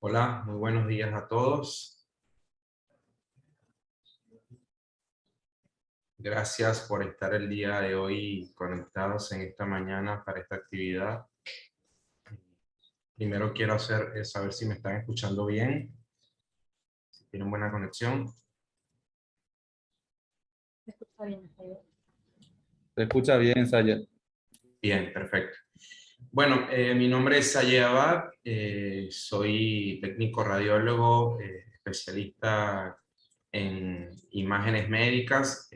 Hola, muy buenos días a todos. Gracias por estar el día de hoy conectados en esta mañana para esta actividad. Primero quiero saber si me están escuchando bien, si tienen buena conexión. Se escucha bien, está bien. Se escucha bien, Saya. Bien, perfecto. Bueno, mi nombre es Sayed Abad, soy técnico radiólogo, especialista en imágenes médicas.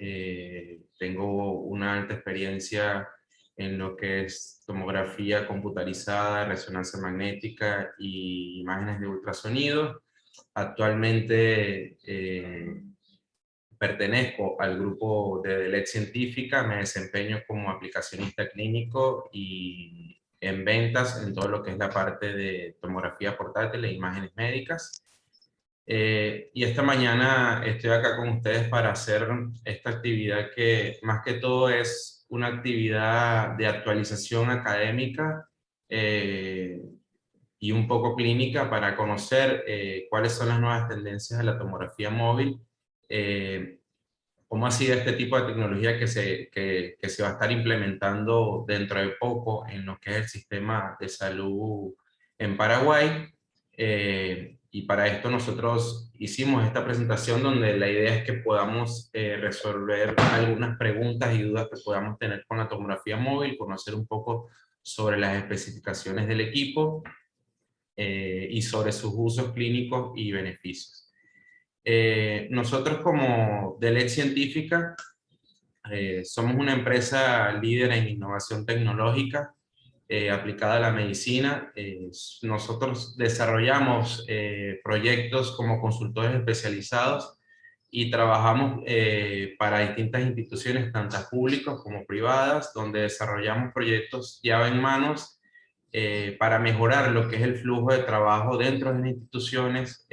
Tengo una alta experiencia en lo que es tomografía computarizada, resonancia magnética y imágenes de ultrasonido. Actualmente pertenezco al grupo de DELET Científica, me desempeño como aplicacionista clínico y en ventas en todo lo que es la parte de tomografía portátil e imágenes médicas. Y esta mañana estoy acá con ustedes para hacer esta actividad que más que todo es una actividad de actualización académica y un poco clínica para conocer cuáles son las nuevas tendencias de la tomografía móvil, eh, cómo ha sido este tipo de tecnología que se va a estar implementando dentro de poco en lo que es el sistema de salud en Paraguay. Y para esto nosotros hicimos esta presentación donde la idea es que podamos resolver algunas preguntas y dudas que podamos tener con la tomografía móvil, conocer un poco sobre las especificaciones del equipo y sobre sus usos clínicos y beneficios. Nosotros como DELET Científica somos una empresa líder en innovación tecnológica aplicada a la medicina. Nosotros desarrollamos proyectos como consultores especializados y trabajamos para distintas instituciones, tanto públicas como privadas, donde desarrollamos proyectos llave en manos para mejorar lo que es el flujo de trabajo dentro de las instituciones,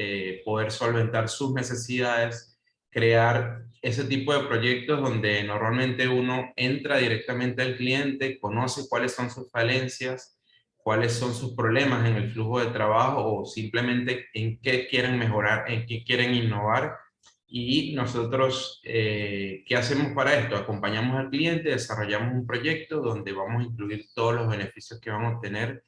poder solventar sus necesidades, crear ese tipo de proyectos donde normalmente uno entra directamente al cliente, conoce cuáles son sus falencias, cuáles son sus problemas en el flujo de trabajo o simplemente en qué quieren mejorar, en qué quieren innovar. Y nosotros, ¿qué hacemos para esto? Acompañamos al cliente, desarrollamos un proyecto donde vamos a incluir todos los beneficios que van a obtener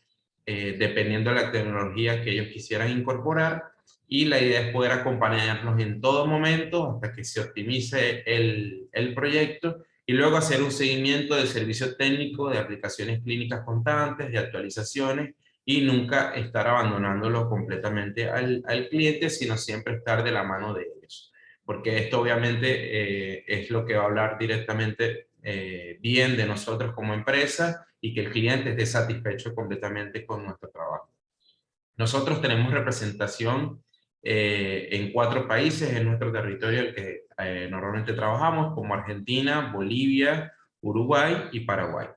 dependiendo de la tecnología que ellos quisieran incorporar. Y la idea es poder acompañarlos en todo momento hasta que se optimice el proyecto y luego hacer un seguimiento de servicio técnico, de aplicaciones clínicas constantes, de actualizaciones y nunca estar abandonándolo completamente al cliente, sino siempre estar de la mano de ellos. Porque esto obviamente es lo que va a hablar directamente bien de nosotros como empresa y que el cliente esté satisfecho completamente con nuestro trabajo. Nosotros tenemos representación en 4 países en nuestro territorio el que normalmente trabajamos, como Argentina, Bolivia, Uruguay y Paraguay.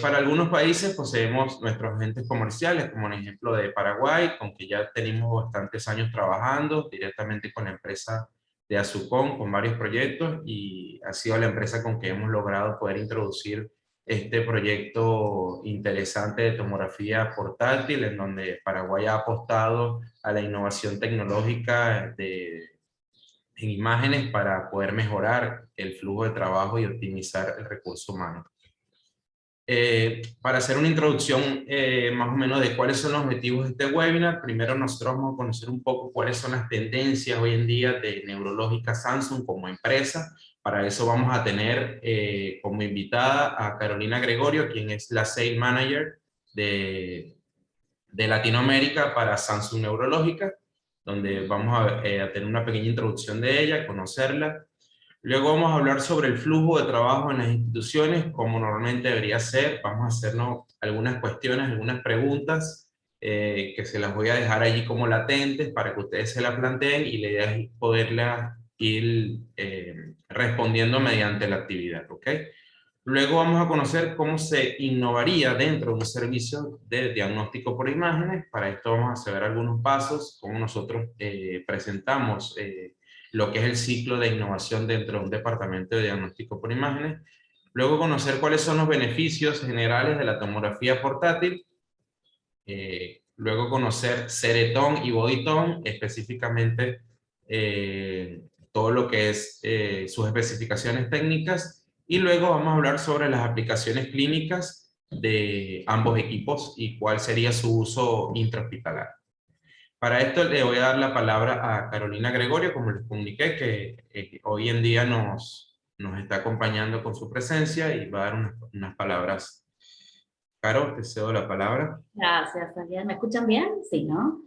Para algunos países poseemos nuestros agentes comerciales, como en el ejemplo de Paraguay, con que ya tenemos bastantes años trabajando directamente con la empresa de Azucón, con varios proyectos, y ha sido la empresa con que hemos logrado poder introducir este proyecto interesante de tomografía portátil, en donde Paraguay ha apostado a la innovación tecnológica en imágenes para poder mejorar el flujo de trabajo y optimizar el recurso humano. Para hacer una introducción más o menos de cuáles son los objetivos de este webinar, primero nosotros vamos a conocer un poco cuáles son las tendencias hoy en día de Neurológica Samsung como empresa. Para eso vamos a tener como invitada a Carolina Gregorio, quien es la Sales Manager de Latinoamérica para Samsung Neurológica, donde vamos a tener una pequeña introducción de ella, conocerla. Luego vamos a hablar sobre el flujo de trabajo en las instituciones, como normalmente debería ser. Vamos a hacernos algunas cuestiones, algunas preguntas, que se las voy a dejar allí como latentes para que ustedes se las planteen y la idea es poderlas ir respondiendo mediante la actividad, ¿ok? Luego vamos a conocer cómo se innovaría dentro de un servicio de diagnóstico por imágenes. Para esto vamos a hacer algunos pasos, cómo nosotros presentamos lo que es el ciclo de innovación dentro de un departamento de diagnóstico por imágenes. Luego conocer cuáles son los beneficios generales de la tomografía portátil. luego conocer seretón y bodytone, específicamente todo lo que es sus especificaciones técnicas, y luego vamos a hablar sobre las aplicaciones clínicas de ambos equipos y cuál sería su uso intrahospitalar. Para esto le voy a dar la palabra a Carolina Gregorio, como les comuniqué, que hoy en día nos está acompañando con su presencia y va a dar unas palabras. Caro, te cedo la palabra. Gracias, Ariel. ¿Me escuchan bien? Sí, ¿no?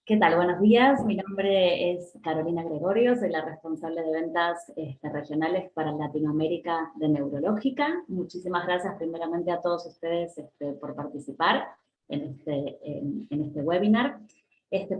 ¿Qué tal? Buenos días. Mi nombre es Carolina Gregorio, soy la responsable de ventas regionales para Latinoamérica de Neurológica. Muchísimas gracias primeramente a todos ustedes por participar en este webinar.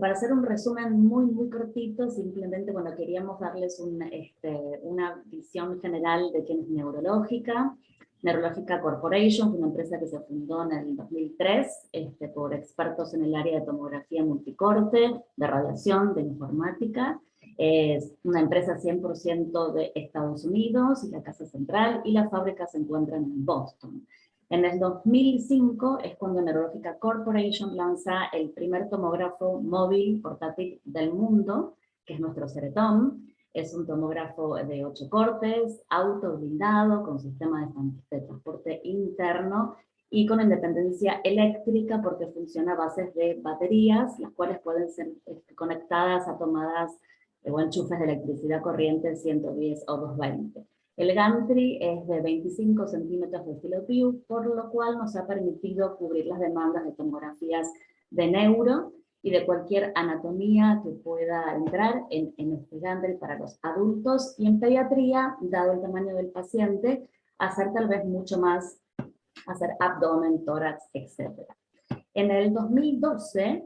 Para hacer un resumen muy cortito, simplemente queríamos darles una visión general de quién es Neurológica. Neurológica Corporation, una empresa que se fundó en el 2003 por expertos en el área de tomografía multicorte, de radiación, de informática. Es una empresa 100% de Estados Unidos, y la casa central y la fábrica se encuentran en Boston. En el 2005 es cuando Neurológica Corporation lanza el primer tomógrafo móvil portátil del mundo, que es nuestro Ceretón. Es un tomógrafo de 8 cortes, autoblindado, con sistema de transporte interno y con independencia eléctrica porque funciona a bases de baterías, las cuales pueden ser conectadas a tomadas o enchufes de electricidad corriente 110 o 220. El gantry es de 25 centímetros de field of view, por lo cual nos ha permitido cubrir las demandas de tomografías de neuro y de cualquier anatomía que pueda entrar en este gantry para los adultos, y en pediatría, dado el tamaño del paciente, hacer tal vez mucho más, hacer abdomen, tórax, etc. En el 2012,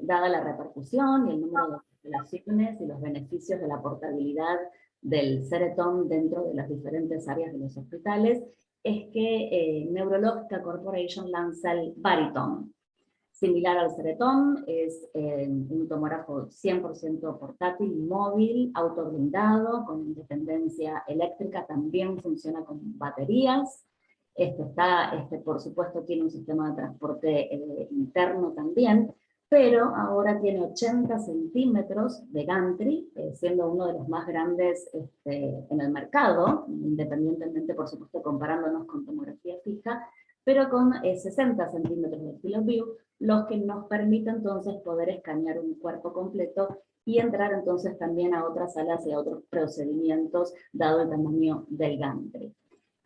dada la repercusión y el número de populaciones y los beneficios de la portabilidad del Ceretón dentro de las diferentes áreas de los hospitales, es que Neurológica Corporation lanza el Baritone. Similar al Ceretón, es un tomógrafo 100% portátil, móvil, autoblindado, con independencia eléctrica, también funciona con baterías. Por supuesto, tiene un sistema de transporte interno también, pero ahora tiene 80 centímetros de gantry, siendo uno de los más grandes en el mercado, independientemente, por supuesto, comparándonos con tomografía fija, pero con 60 centímetros de field of view, los que nos permite entonces poder escanear un cuerpo completo y entrar entonces también a otras salas y a otros procedimientos, dado el tamaño del gantry.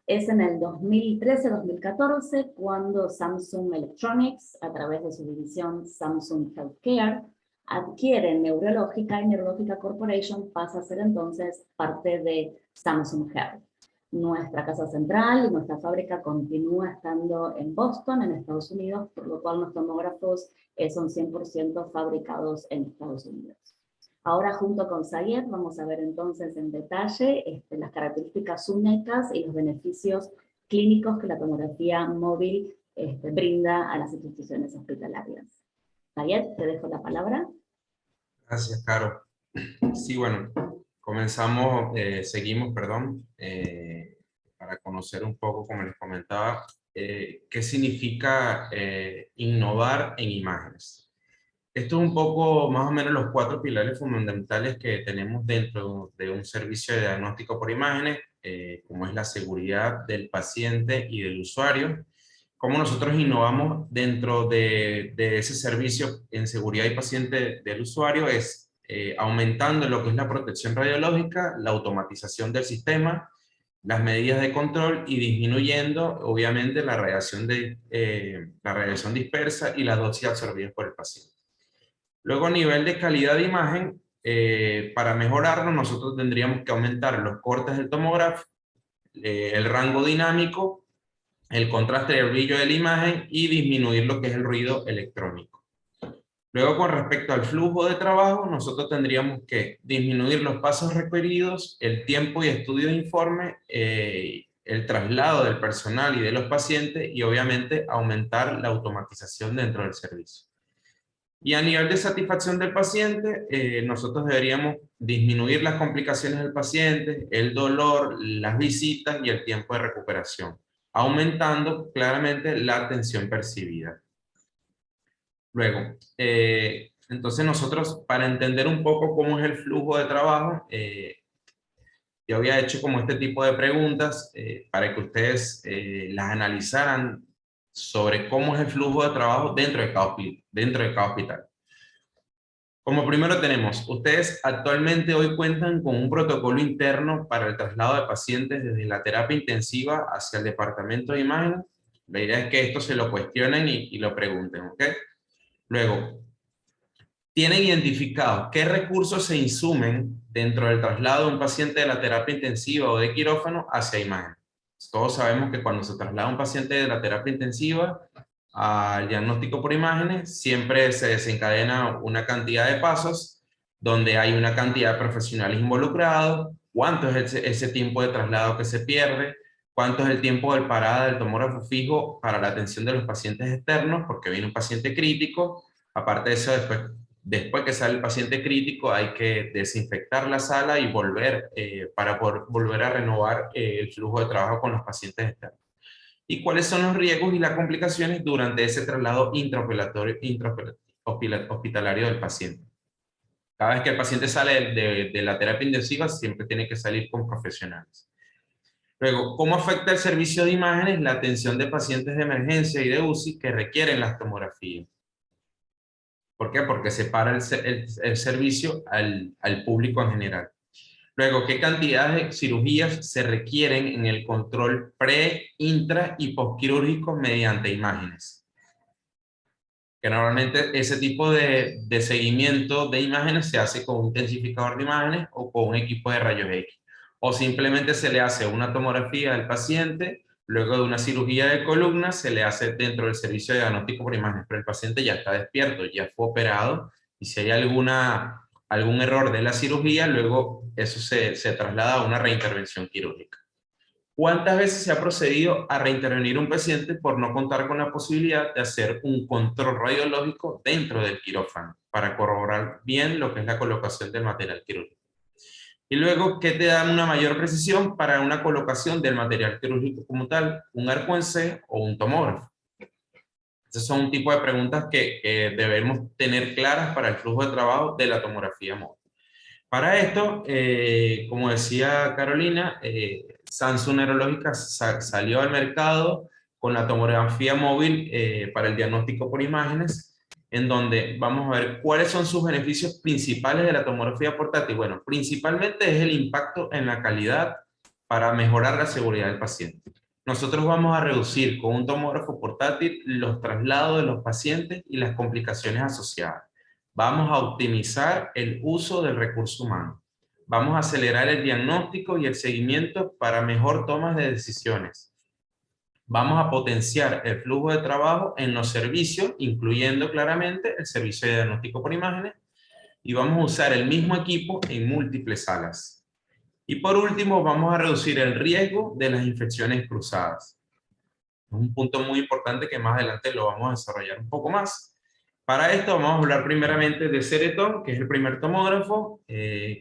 Es en el 2013-2014 cuando Samsung Electronics, a través de su división Samsung Healthcare, adquiere Neurológica, y Neurológica Corporation pasa a ser entonces parte de Samsung Health. Nuestra casa central y nuestra fábrica continúa estando en Boston, en Estados Unidos, por lo cual los tomógrafos son 100% fabricados en Estados Unidos. Ahora, junto con Sayed, vamos a ver entonces en detalle las características únicas y los beneficios clínicos que la tomografía móvil brinda a las instituciones hospitalarias. Sayed, te dejo la palabra. Gracias, Caro. Sí, bueno, seguimos, para conocer un poco, como les comentaba, qué significa innovar en imágenes. Esto es un poco, más o menos, los 4 pilares fundamentales que tenemos dentro de un servicio de diagnóstico por imágenes, como es la seguridad del paciente y del usuario. Cómo nosotros innovamos dentro de ese servicio en seguridad y paciente del usuario es aumentando lo que es la protección radiológica, la automatización del sistema, las medidas de control y disminuyendo, obviamente, la radiación dispersa y la dosis absorbida por el paciente. Luego, a nivel de calidad de imagen, para mejorarlo, nosotros tendríamos que aumentar los cortes del tomógrafo, el rango dinámico, el contraste y el brillo de la imagen y disminuir lo que es el ruido electrónico. Luego, con respecto al flujo de trabajo, nosotros tendríamos que disminuir los pasos requeridos, el tiempo y estudio de informe, el traslado del personal y de los pacientes y obviamente aumentar la automatización dentro del servicio. Y a nivel de satisfacción del paciente, nosotros deberíamos disminuir las complicaciones del paciente, el dolor, las visitas y el tiempo de recuperación. aumentando claramente la tensión percibida. Luego, entonces nosotros, para entender un poco cómo es el flujo de trabajo, yo había hecho como este tipo de preguntas para que ustedes las analizaran sobre cómo es el flujo de trabajo dentro de cada hospital. Como primero tenemos, ustedes actualmente hoy cuentan con un protocolo interno para el traslado de pacientes desde la terapia intensiva hacia el departamento de imagen. La idea es que esto se lo cuestionen y lo pregunten, ¿ok? Luego, ¿tienen identificado qué recursos se insumen dentro del traslado de un paciente de la terapia intensiva o de quirófano hacia imagen? Todos sabemos que cuando se traslada un paciente de la terapia intensiva al diagnóstico por imágenes, siempre se desencadena una cantidad de pasos donde hay una cantidad de profesionales involucrados, cuánto es ese tiempo de traslado que se pierde, cuánto es el tiempo de parada del tomógrafo fijo para la atención de los pacientes externos, porque viene un paciente crítico. Aparte de eso, después que sale el paciente crítico, hay que desinfectar la sala y volver para poder volver a renovar el flujo de trabajo con los pacientes externos. ¿Y cuáles son los riesgos y las complicaciones durante ese traslado hospitalario del paciente? Cada vez que el paciente sale de la terapia intensiva, siempre tiene que salir con profesionales. Luego, ¿cómo afecta el servicio de imágenes la atención de pacientes de emergencia y de UCI que requieren las tomografías? ¿Por qué? Porque separa el servicio al público en general. Luego, ¿qué cantidades de cirugías se requieren en el control pre, intra y postquirúrgico mediante imágenes? Que normalmente ese tipo de seguimiento de imágenes se hace con un intensificador de imágenes o con un equipo de rayos X. O simplemente se le hace una tomografía del paciente, luego de una cirugía de columna se le hace dentro del servicio de diagnóstico por imágenes, pero el paciente ya está despierto, ya fue operado, y si hay algún error de la cirugía, luego eso se traslada a una reintervención quirúrgica. ¿Cuántas veces se ha procedido a reintervenir un paciente por no contar con la posibilidad de hacer un control radiológico dentro del quirófano para corroborar bien lo que es la colocación del material quirúrgico? Y luego, ¿qué te da una mayor precisión para una colocación del material quirúrgico como tal? ¿Un arco en C o un tomógrafo? Esas son un tipo de preguntas que debemos tener claras para el flujo de trabajo de la tomografía móvil. Para esto, como decía Carolina, Samsung Neurológica salió al mercado con la tomografía móvil para el diagnóstico por imágenes, en donde vamos a ver cuáles son sus beneficios principales de la tomografía portátil. Bueno, principalmente es el impacto en la calidad para mejorar la seguridad del paciente. Nosotros vamos a reducir con un tomógrafo portátil los traslados de los pacientes y las complicaciones asociadas. Vamos a optimizar el uso del recurso humano. Vamos a acelerar el diagnóstico y el seguimiento para mejor toma de decisiones. Vamos a potenciar el flujo de trabajo en los servicios, incluyendo claramente el servicio de diagnóstico por imágenes, y vamos a usar el mismo equipo en múltiples salas. Y por último, vamos a reducir el riesgo de las infecciones cruzadas. Es un punto muy importante que más adelante lo vamos a desarrollar un poco más. Para esto vamos a hablar primeramente de Ceretón, que es el primer tomógrafo,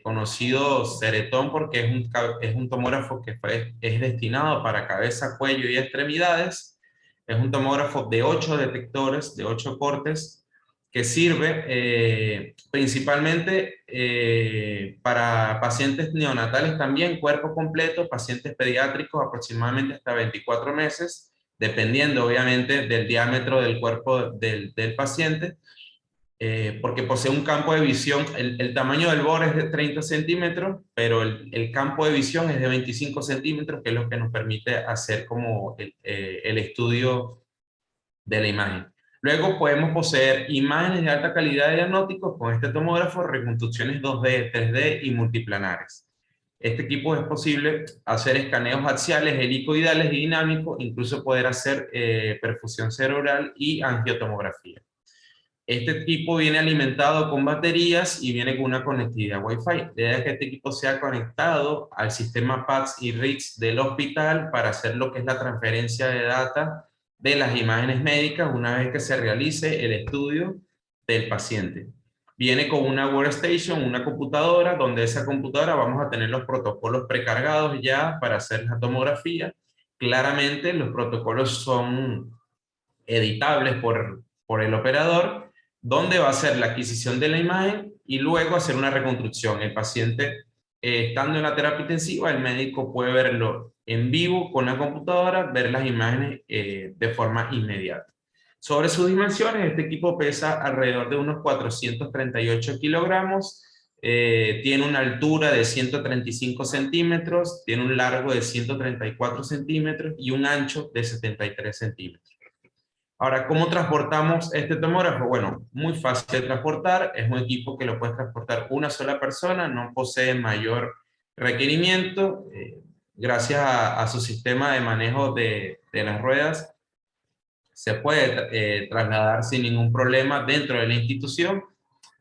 conocido Ceretón porque es un tomógrafo que es destinado para cabeza, cuello y extremidades. Es un tomógrafo de 8 detectores, de 8 cortes, que sirve principalmente para pacientes neonatales también, cuerpo completo, pacientes pediátricos aproximadamente hasta 24 meses, dependiendo obviamente del diámetro del cuerpo del paciente, porque posee un campo de visión, el tamaño del borde es de 30 centímetros, pero el campo de visión es de 25 centímetros, que es lo que nos permite hacer como el estudio de la imagen. Luego podemos poseer imágenes de alta calidad de diagnóstico con este tomógrafo, reconstrucciones 2D, 3D y multiplanares. Este equipo es posible hacer escaneos axiales, helicoidales y dinámicos, incluso poder hacer perfusión cerebral y angiotomografía. Este equipo viene alimentado con baterías y viene con una conectividad Wi-Fi. La idea es que este equipo sea conectado al sistema PACS y RICS del hospital para hacer lo que es la transferencia de data de las imágenes médicas una vez que se realice el estudio del paciente. Viene con una workstation, una computadora, donde esa computadora vamos a tener los protocolos precargados ya para hacer la tomografía, claramente los protocolos son editables por el operador, donde va a hacer la adquisición de la imagen y luego hacer una reconstrucción. El paciente, estando en la terapia intensiva, el médico puede verlo en vivo con la computadora, ver las imágenes de forma inmediata. Sobre sus dimensiones, este equipo pesa alrededor de unos 438 kilogramos, tiene una altura de 135 centímetros, tiene un largo de 134 centímetros y un ancho de 73 centímetros. Ahora, ¿cómo transportamos este tomógrafo? Bueno, muy fácil de transportar, es un equipo que lo puede transportar una sola persona, no posee mayor requerimiento, gracias a su sistema de manejo de las ruedas, se puede trasladar sin ningún problema dentro de la institución.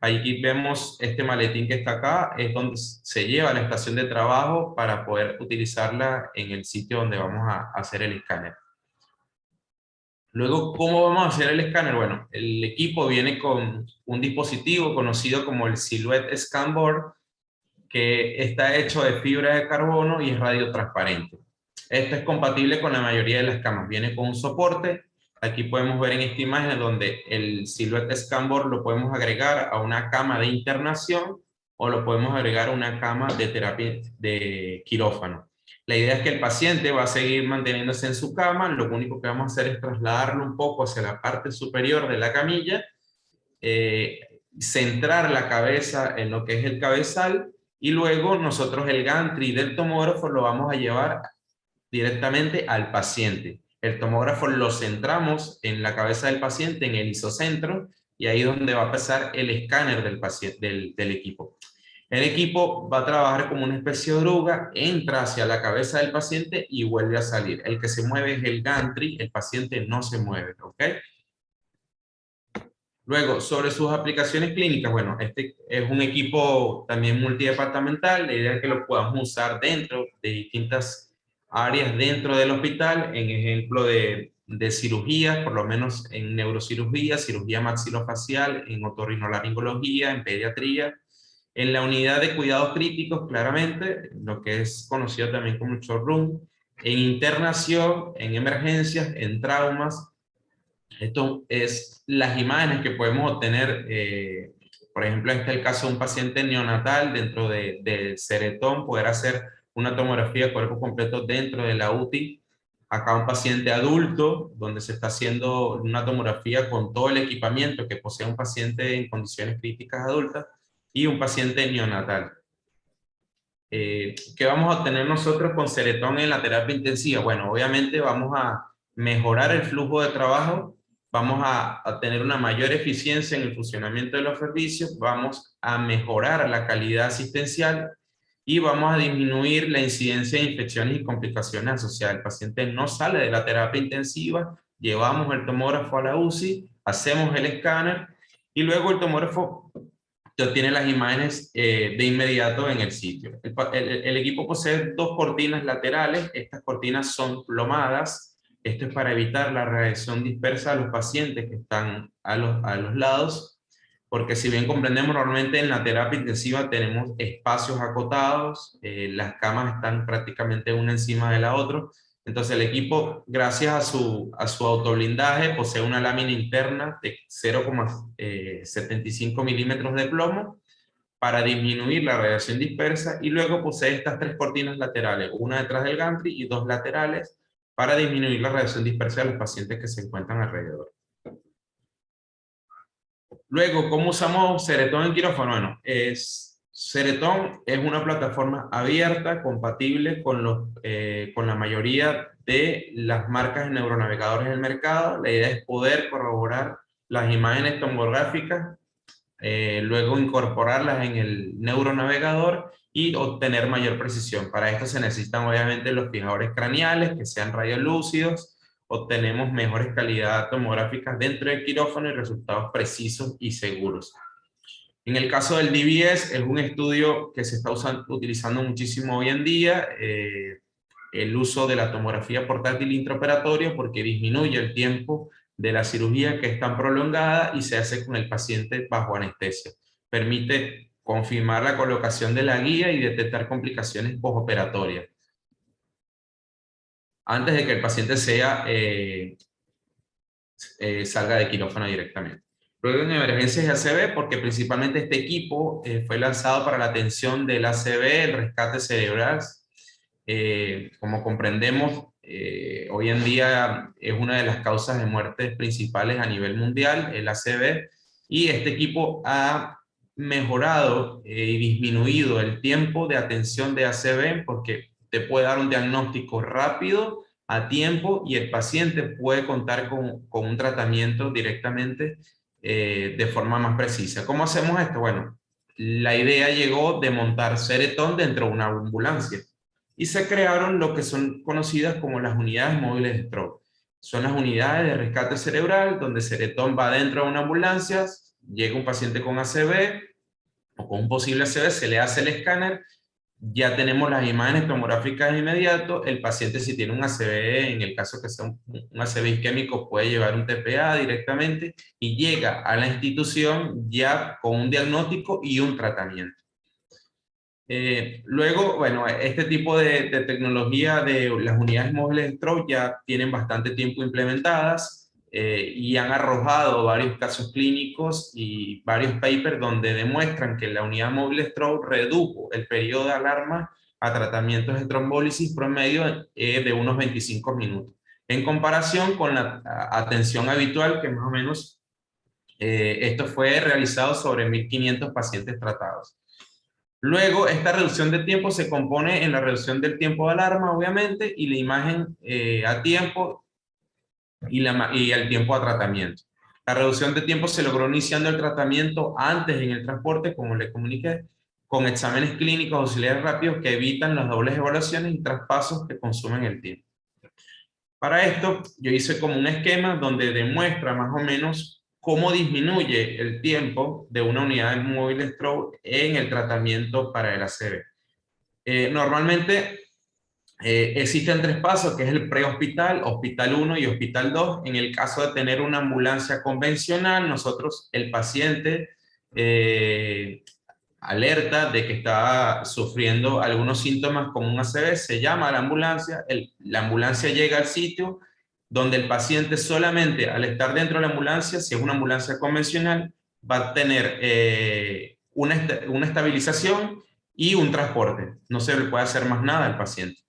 Aquí vemos este maletín que está acá, es donde se lleva a la estación de trabajo para poder utilizarla en el sitio donde vamos a hacer el escáner. Luego, ¿cómo vamos a hacer el escáner? Bueno, el equipo viene con un dispositivo conocido como el Silhouette Scan Board, que está hecho de fibra de carbono y es radiotransparente. Esto es compatible con la mayoría de las camas. Viene con un soporte. Aquí podemos ver en esta imagen donde el Silhouette Scan Board lo podemos agregar a una cama de internación o lo podemos agregar a una cama de terapia de quirófano. La idea es que el paciente va a seguir manteniéndose en su cama, lo único que vamos a hacer es trasladarlo un poco hacia la parte superior de la camilla, centrar la cabeza en lo que es el cabezal, y luego nosotros el gantry del tomógrafo lo vamos a llevar directamente al paciente. El tomógrafo lo centramos en la cabeza del paciente, en el isocentro, y ahí es donde va a pasar el escáner del paciente, del equipo. El equipo va a trabajar como una especie de oruga, entra hacia la cabeza del paciente y vuelve a salir. El que se mueve es el gantry, el paciente no se mueve, ¿ok? Luego, sobre sus aplicaciones clínicas, bueno, este es un equipo también multidepartamental, la idea es que lo podamos usar dentro de distintas áreas dentro del hospital, en ejemplo de cirugías, por lo menos en neurocirugía, cirugía maxilofacial, en otorrinolaringología, en pediatría, en la unidad de cuidados críticos, claramente, lo que es conocido también como el short room, en internación, en emergencias, en traumas. Esto es las imágenes que podemos obtener, por ejemplo, este es el caso de un paciente neonatal dentro de Ceretón, poder hacer una tomografía de cuerpo completo dentro de la UTI. Acá un paciente adulto, donde se está haciendo una tomografía con todo el equipamiento que posee un paciente en condiciones críticas adultas, y un paciente neonatal. ¿Qué vamos a obtener nosotros con Ceretón en la terapia intensiva? Bueno, obviamente vamos a mejorar el flujo de trabajo, vamos a tener una mayor eficiencia en el funcionamiento de los servicios, vamos a mejorar la calidad asistencial y vamos a disminuir la incidencia de infecciones y complicaciones asociadas. El paciente no sale de la terapia intensiva, llevamos el tomógrafo a la UCI, hacemos el escáner y luego el tomógrafo te obtiene las imágenes de inmediato en el sitio. El equipo posee dos cortinas laterales, estas cortinas son plomadas, esto es para evitar la radiación dispersa a los pacientes que están a los lados, porque si bien comprendemos, normalmente en la terapia intensiva tenemos espacios acotados, las camas están prácticamente una encima de la otra, entonces el equipo, gracias a su autoblindaje, posee una lámina interna de 0,75 milímetros de plomo para disminuir la radiación dispersa, y luego posee estas tres cortinas laterales, una detrás del gantry y dos laterales, para disminuir la radiación dispersa de los pacientes que se encuentran alrededor. Luego, ¿cómo usamos Ceretón en quirófano? Bueno, Ceretón es una plataforma abierta, compatible con la mayoría de las marcas de neuronavegadores del mercado. La idea es poder corroborar las imágenes tomográficas, luego incorporarlas en el neuronavegador y obtener mayor precisión. Para esto se necesitan obviamente los fijadores craneales que sean radiolúcidos. Obtenemos mejores calidades tomográficas dentro del quirófano y resultados precisos y seguros. En el caso del DBS, es un estudio que se está utilizando muchísimo hoy en día, el uso de la tomografía portátil intraoperatoria, porque disminuye el tiempo de la cirugía, que es tan prolongada, y se hace con el paciente bajo anestesia. Permite confirmar la colocación de la guía y detectar complicaciones postoperatorias. antes de que el paciente salga de quirófano directamente. Luego en emergencias y ACV, porque principalmente este equipo fue lanzado para la atención del ACV, el rescate cerebral. Como comprendemos, hoy en día es una de las causas de muertes principales a nivel mundial, el ACV, y este equipo ha mejorado y disminuido el tiempo de atención de ACV porque te puede dar un diagnóstico rápido, a tiempo, y el paciente puede contar con un tratamiento directamente de forma más precisa. ¿Cómo hacemos esto? Bueno, la idea llegó de montar Ceretón dentro de una ambulancia y se crearon lo que son conocidas como las unidades móviles de stroke. Son las unidades de rescate cerebral donde Ceretón va dentro de una ambulancia, llega un paciente con ACV o con un posible ACV, se le hace el escáner, ya tenemos las imágenes tomográficas de inmediato, el paciente si tiene un ACV, en el caso que sea un ACV isquémico, puede llevar un TPA directamente y llega a la institución ya con un diagnóstico y un tratamiento. Luego, bueno, este tipo de tecnología de las unidades móviles de stroke ya tienen bastante tiempo implementadas y han arrojado varios casos clínicos y varios papers donde demuestran que la unidad móvil de stroke redujo el periodo de alarma a tratamientos de trombólisis promedio de unos 25 minutos, en comparación con la atención habitual que más o menos esto fue realizado sobre 1.500 pacientes tratados. Luego, esta reducción de tiempo se compone en la reducción del tiempo de alarma, obviamente, y la imagen a tiempo y el tiempo a tratamiento. La reducción de tiempo se logró iniciando el tratamiento antes en el transporte, como le comuniqué, con exámenes clínicos auxiliares rápidos que evitan las dobles evaluaciones y traspasos que consumen el tiempo. Para esto, yo hice como un esquema donde demuestra más o menos cómo disminuye el tiempo de una unidad de móvil de stroke en el tratamiento para el ACV. Normalmente existen 3 pasos, que es el prehospital, hospital 1 y hospital 2. En el caso de tener una ambulancia convencional, nosotros, el paciente alerta de que está sufriendo algunos síntomas como un ACV, se llama a la ambulancia, la ambulancia llega al sitio donde el paciente solamente al estar dentro de la ambulancia, si es una ambulancia convencional, va a tener una estabilización y un transporte. No se le puede hacer más nada al paciente.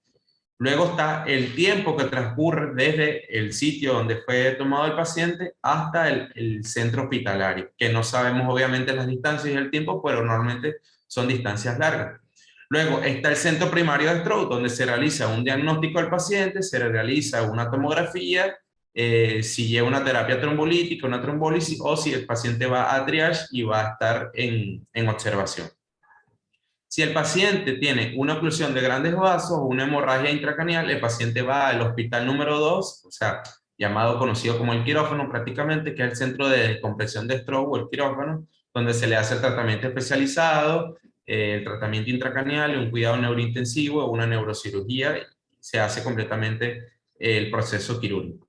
Luego está el tiempo que transcurre desde el sitio donde fue tomado el paciente hasta el centro hospitalario, que no sabemos obviamente las distancias y el tiempo, pero normalmente son distancias largas. Luego está el centro primario de stroke, donde se realiza un diagnóstico al paciente, se realiza una tomografía, si lleva una terapia trombolítica, una trombólisis, o si el paciente va a triage y va a estar en observación. Si el paciente tiene una oclusión de grandes vasos o una hemorragia intracraneal, el paciente va al hospital número 2, o sea, conocido como el quirófano prácticamente, que es el centro de descompresión de stroke o el quirófano, donde se le hace el tratamiento especializado, el tratamiento intracraneal, un cuidado neurointensivo o una neurocirugía, se hace completamente el proceso quirúrgico.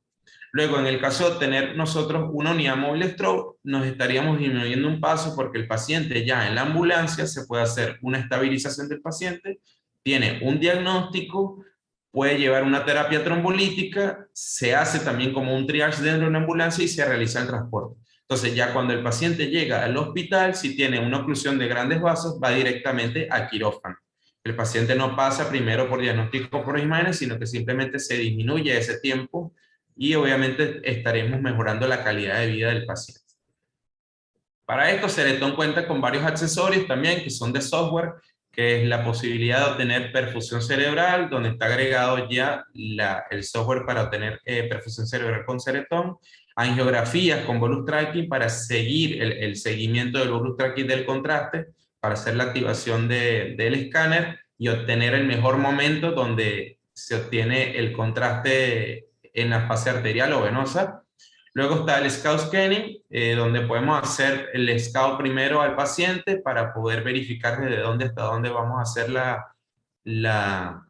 Luego, en el caso de tener nosotros una unidad móvil de stroke, nos estaríamos disminuyendo un paso porque el paciente ya en la ambulancia se puede hacer una estabilización del paciente, tiene un diagnóstico, puede llevar una terapia trombolítica, se hace también como un triage dentro de una ambulancia y se realiza el transporte. Entonces, ya cuando el paciente llega al hospital, si tiene una oclusión de grandes vasos, va directamente a quirófano. El paciente no pasa primero por diagnóstico por imágenes, sino que simplemente se disminuye ese tiempo y obviamente estaremos mejorando la calidad de vida del paciente. Para esto, Ceretón cuenta con varios accesorios también que son de software, que es la posibilidad de obtener perfusión cerebral, donde está agregado ya el software para obtener perfusión cerebral con Ceretón, angiografías con bolus tracking para seguir el seguimiento del bolus tracking del contraste, para hacer la activación del escáner y obtener el mejor momento donde se obtiene el contraste en la fase arterial o venosa. Luego está el scout scanning, donde podemos hacer el scout primero al paciente para poder verificar desde dónde hasta dónde vamos a hacer la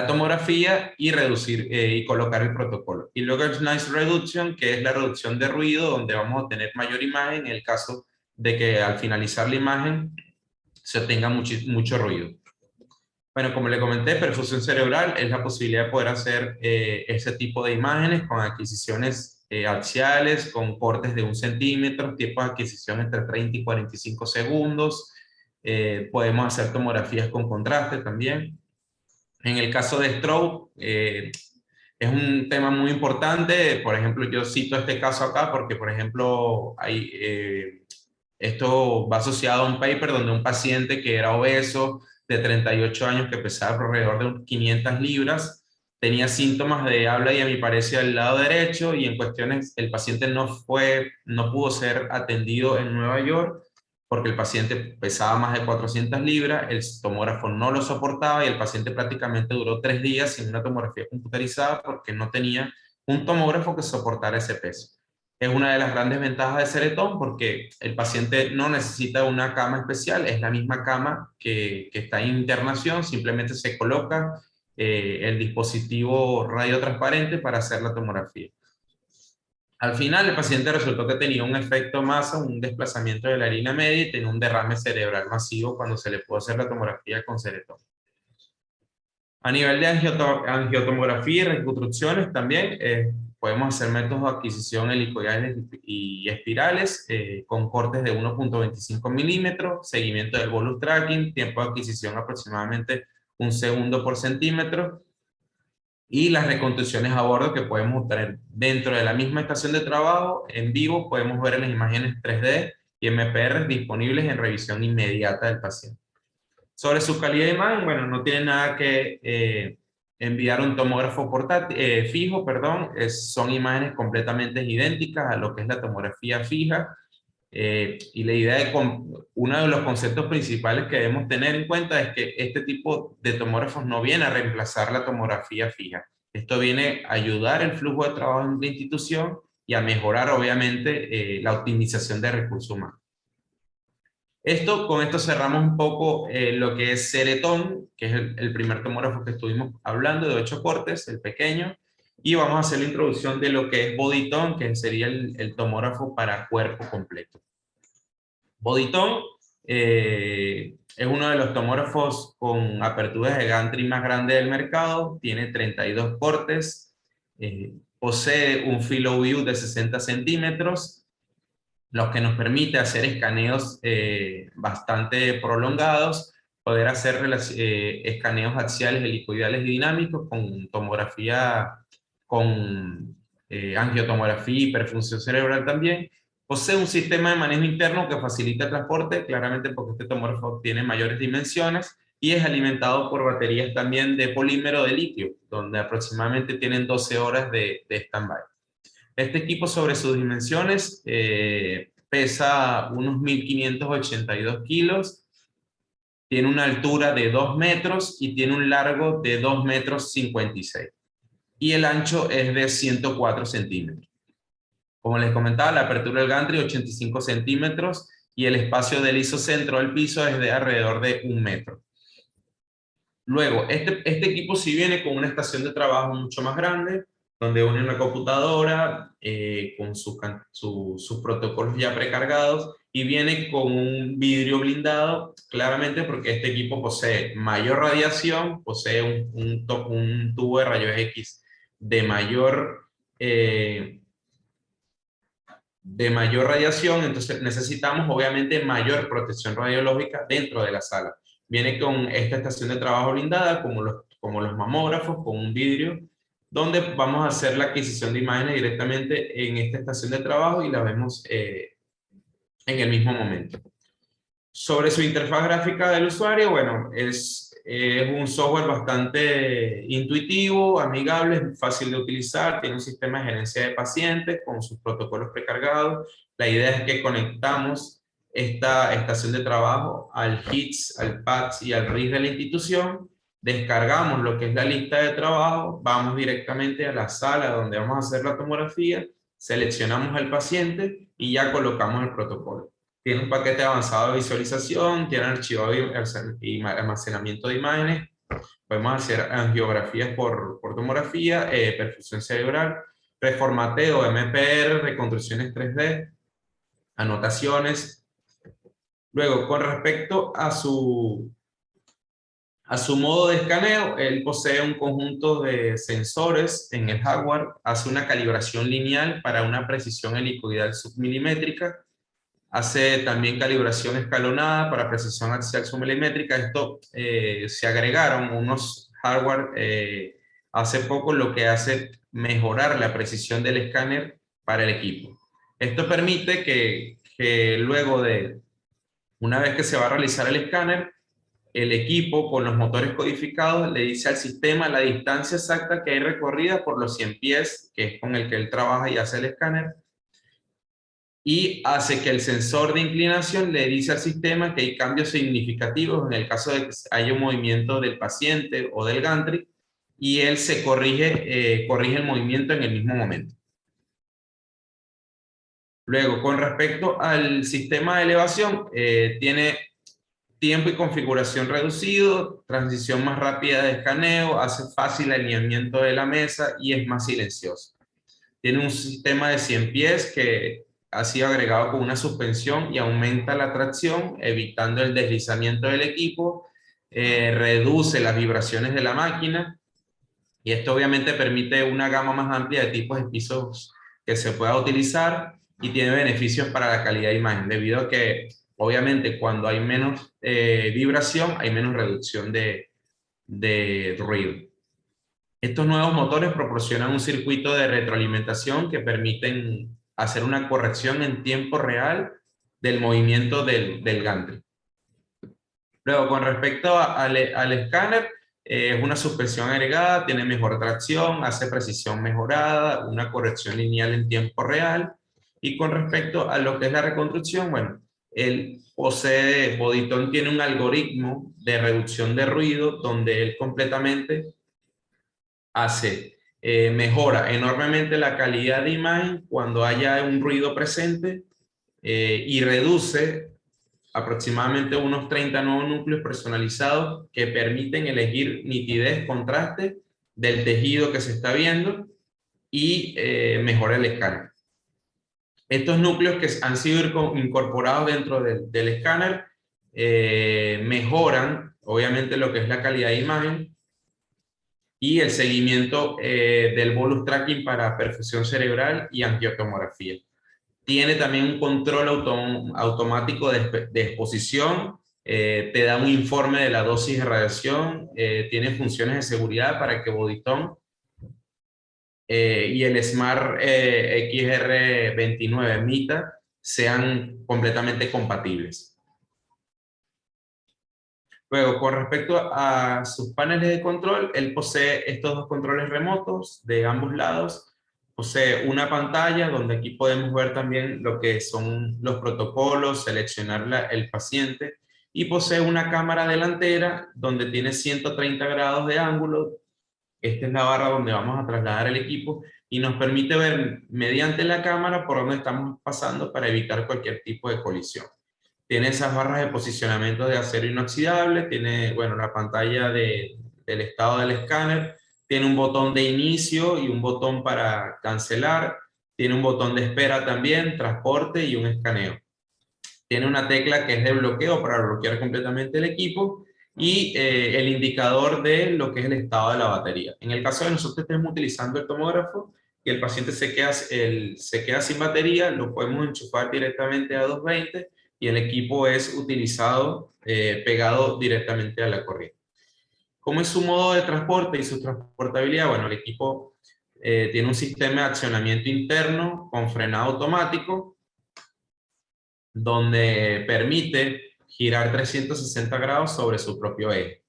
tomografía y reducir y colocar el protocolo. Y luego el noise reduction, que es la reducción de ruido, donde vamos a obtener mayor imagen en el caso de que al finalizar la imagen se obtenga mucho ruido. Bueno, como le comenté, perfusión cerebral es la posibilidad de poder hacer ese tipo de imágenes con adquisiciones axiales, con cortes de 1 centímetro, tiempos de adquisición entre 30 y 45 segundos. Podemos hacer tomografías con contraste también. En el caso de stroke, es un tema muy importante. Por ejemplo, yo cito este caso acá porque, por ejemplo, esto va asociado a un paper donde un paciente que era obeso, de 38 años, que pesaba alrededor de 500 libras, tenía síntomas de habla y hemiparesia del lado derecho, y en cuestiones, el paciente no pudo ser atendido en Nueva York porque el paciente pesaba más de 400 libras, el tomógrafo no lo soportaba y el paciente prácticamente duró 3 días sin una tomografía computarizada porque no tenía un tomógrafo que soportara ese peso. Es una de las grandes ventajas de Ceretón porque el paciente no necesita una cama especial, es la misma cama que está en internación, simplemente se coloca el dispositivo radiotransparente para hacer la tomografía. Al final, el paciente resultó que tenía un efecto masa, un desplazamiento de la harina media y tenía un derrame cerebral masivo cuando se le pudo hacer la tomografía con Ceretón. A nivel de angiotomografía y reconstrucciones también, podemos hacer métodos de adquisición helicoidales y espirales con cortes de 1,25 milímetros, seguimiento del bolus tracking, tiempo de adquisición aproximadamente 1 segundo por centímetro, y las reconstrucciones a bordo que podemos obtener dentro de la misma estación de trabajo, en vivo, podemos ver las imágenes 3D y MPR disponibles en revisión inmediata del paciente. Sobre su calidad de imagen, bueno, no tiene nada que enviar un tomógrafo fijo, perdón, son imágenes completamente idénticas a lo que es la tomografía fija, y la idea uno de los conceptos principales que debemos tener en cuenta es que este tipo de tomógrafos no viene a reemplazar la tomografía fija. Esto viene a ayudar el flujo de trabajo en la institución y a mejorar, obviamente, la optimización de recursos humanos. Con esto cerramos un poco lo que es Ceretón, que es el primer tomógrafo que estuvimos hablando, de 8 cortes, el pequeño, y vamos a hacer la introducción de lo que es Bodytone, que sería el tomógrafo para cuerpo completo. Bodytone es uno de los tomógrafos con aperturas de gantry más grande del mercado, tiene 32 cortes, posee un field of view de 60 centímetros, lo que nos permite hacer escaneos bastante prolongados, poder hacer escaneos axiales, helicoidales y dinámicos con tomografía, con angiotomografía y perfusión cerebral también. Posee un sistema de manejo interno que facilita el transporte, claramente porque este tomógrafo tiene mayores dimensiones, y es alimentado por baterías también de polímero de litio, donde aproximadamente tienen 12 horas de stand-by. Este equipo, sobre sus dimensiones, pesa unos 1.582 kilos, tiene una altura de 2 metros y tiene un largo de 2 metros 56. Y el ancho es de 104 centímetros. Como les comentaba, la apertura del gantry 85 centímetros y el espacio del isocentro del piso es de alrededor de 1 metro. Luego, este equipo sí viene con una estación de trabajo mucho más grande, donde une una computadora con sus protocolos ya precargados, y viene con un vidrio blindado, claramente porque este equipo posee mayor radiación, posee un tubo de rayos X de mayor radiación, entonces necesitamos obviamente mayor protección radiológica dentro de la sala. Viene con esta estación de trabajo blindada, como los mamógrafos, con un vidrio, donde vamos a hacer la adquisición de imágenes directamente en esta estación de trabajo y la vemos en el mismo momento. Sobre su interfaz gráfica del usuario, bueno, es un software bastante intuitivo, amigable, fácil de utilizar, tiene un sistema de gerencia de pacientes con sus protocolos precargados. La idea es que conectamos esta estación de trabajo al HITS, al PATS y al RIS de la institución, descargamos lo que es la lista de trabajo, vamos directamente a la sala donde vamos a hacer la tomografía, seleccionamos al paciente y ya colocamos el protocolo. Tiene un paquete avanzado de visualización, tiene archivo y almacenamiento de imágenes, podemos hacer angiografías por tomografía, perfusión cerebral, reformateo, MPR, reconstrucciones 3D, anotaciones. Luego, con respecto a A su modo de escaneo, él posee un conjunto de sensores en el hardware, hace una calibración lineal para una precisión helicoidal submilimétrica, hace también calibración escalonada para precisión axial submilimétrica. Esto se agregaron unos hardware hace poco, lo que hace mejorar la precisión del escáner para el equipo. Esto permite que luego de, una vez que se va a realizar el escáner, el equipo con los motores codificados le dice al sistema la distancia exacta que hay recorrida por los 100 pies, que es con el que él trabaja y hace el escáner, y hace que el sensor de inclinación le dice al sistema que hay cambios significativos en el caso de que haya un movimiento del paciente o del gantry, y él se corrige el movimiento en el mismo momento. Luego, con respecto al sistema de elevación, tiene tiempo y configuración reducido, transición más rápida de escaneo, hace fácil alineamiento de la mesa y es más silencioso. Tiene un sistema de 100 pies que ha sido agregado con una suspensión y aumenta la tracción, evitando el deslizamiento del equipo, reduce las vibraciones de la máquina, y esto obviamente permite una gama más amplia de tipos de pisos que se pueda utilizar, y tiene beneficios para la calidad de imagen, debido a que obviamente cuando hay menos vibración, hay menos reducción de ruido. Estos nuevos motores proporcionan un circuito de retroalimentación que permiten hacer una corrección en tiempo real del movimiento del gantry. Luego, con respecto al escáner, es una suspensión agregada, tiene mejor tracción, hace precisión mejorada, una corrección lineal en tiempo real. Y con respecto a lo que es la reconstrucción, bueno, él posee, Bodytone tiene un algoritmo de reducción de ruido donde él completamente mejora enormemente la calidad de imagen cuando haya un ruido presente, y reduce aproximadamente unos 30 nuevos núcleos personalizados que permiten elegir nitidez, contraste del tejido que se está viendo, y mejora el escáner. Estos núcleos que han sido incorporados dentro del escáner mejoran obviamente lo que es la calidad de imagen y el seguimiento del bolus tracking para perfusión cerebral y angiotomografía. Tiene también un control automático de exposición, te da un informe de la dosis de radiación, tiene funciones de seguridad para que Bodytone y el Smart XR29 MITA sean completamente compatibles. Luego, con respecto a sus paneles de control, él posee estos dos controles remotos de ambos lados. Posee una pantalla donde aquí podemos ver también lo que son los protocolos, seleccionar el paciente, y posee una cámara delantera donde tiene 130 grados de ángulo. Esta es la barra donde vamos a trasladar el equipo y nos permite ver mediante la cámara por dónde estamos pasando para evitar cualquier tipo de colisión. Tiene esas barras de posicionamiento de acero inoxidable, tiene, bueno, la pantalla del estado del escáner, tiene un botón de inicio y un botón para cancelar, tiene un botón de espera también, transporte y un escaneo. Tiene una tecla que es de bloqueo para bloquear completamente el equipo, y el indicador de lo que es el estado de la batería. En el caso de nosotros estemos utilizando el tomógrafo y el paciente se queda sin batería, lo podemos enchufar directamente a 220 y el equipo es utilizado pegado directamente a la corriente. ¿Cómo es su modo de transporte y su transportabilidad? Bueno, el equipo tiene un sistema de accionamiento interno con frenado automático, donde permite girar 360 grados sobre su propio eje.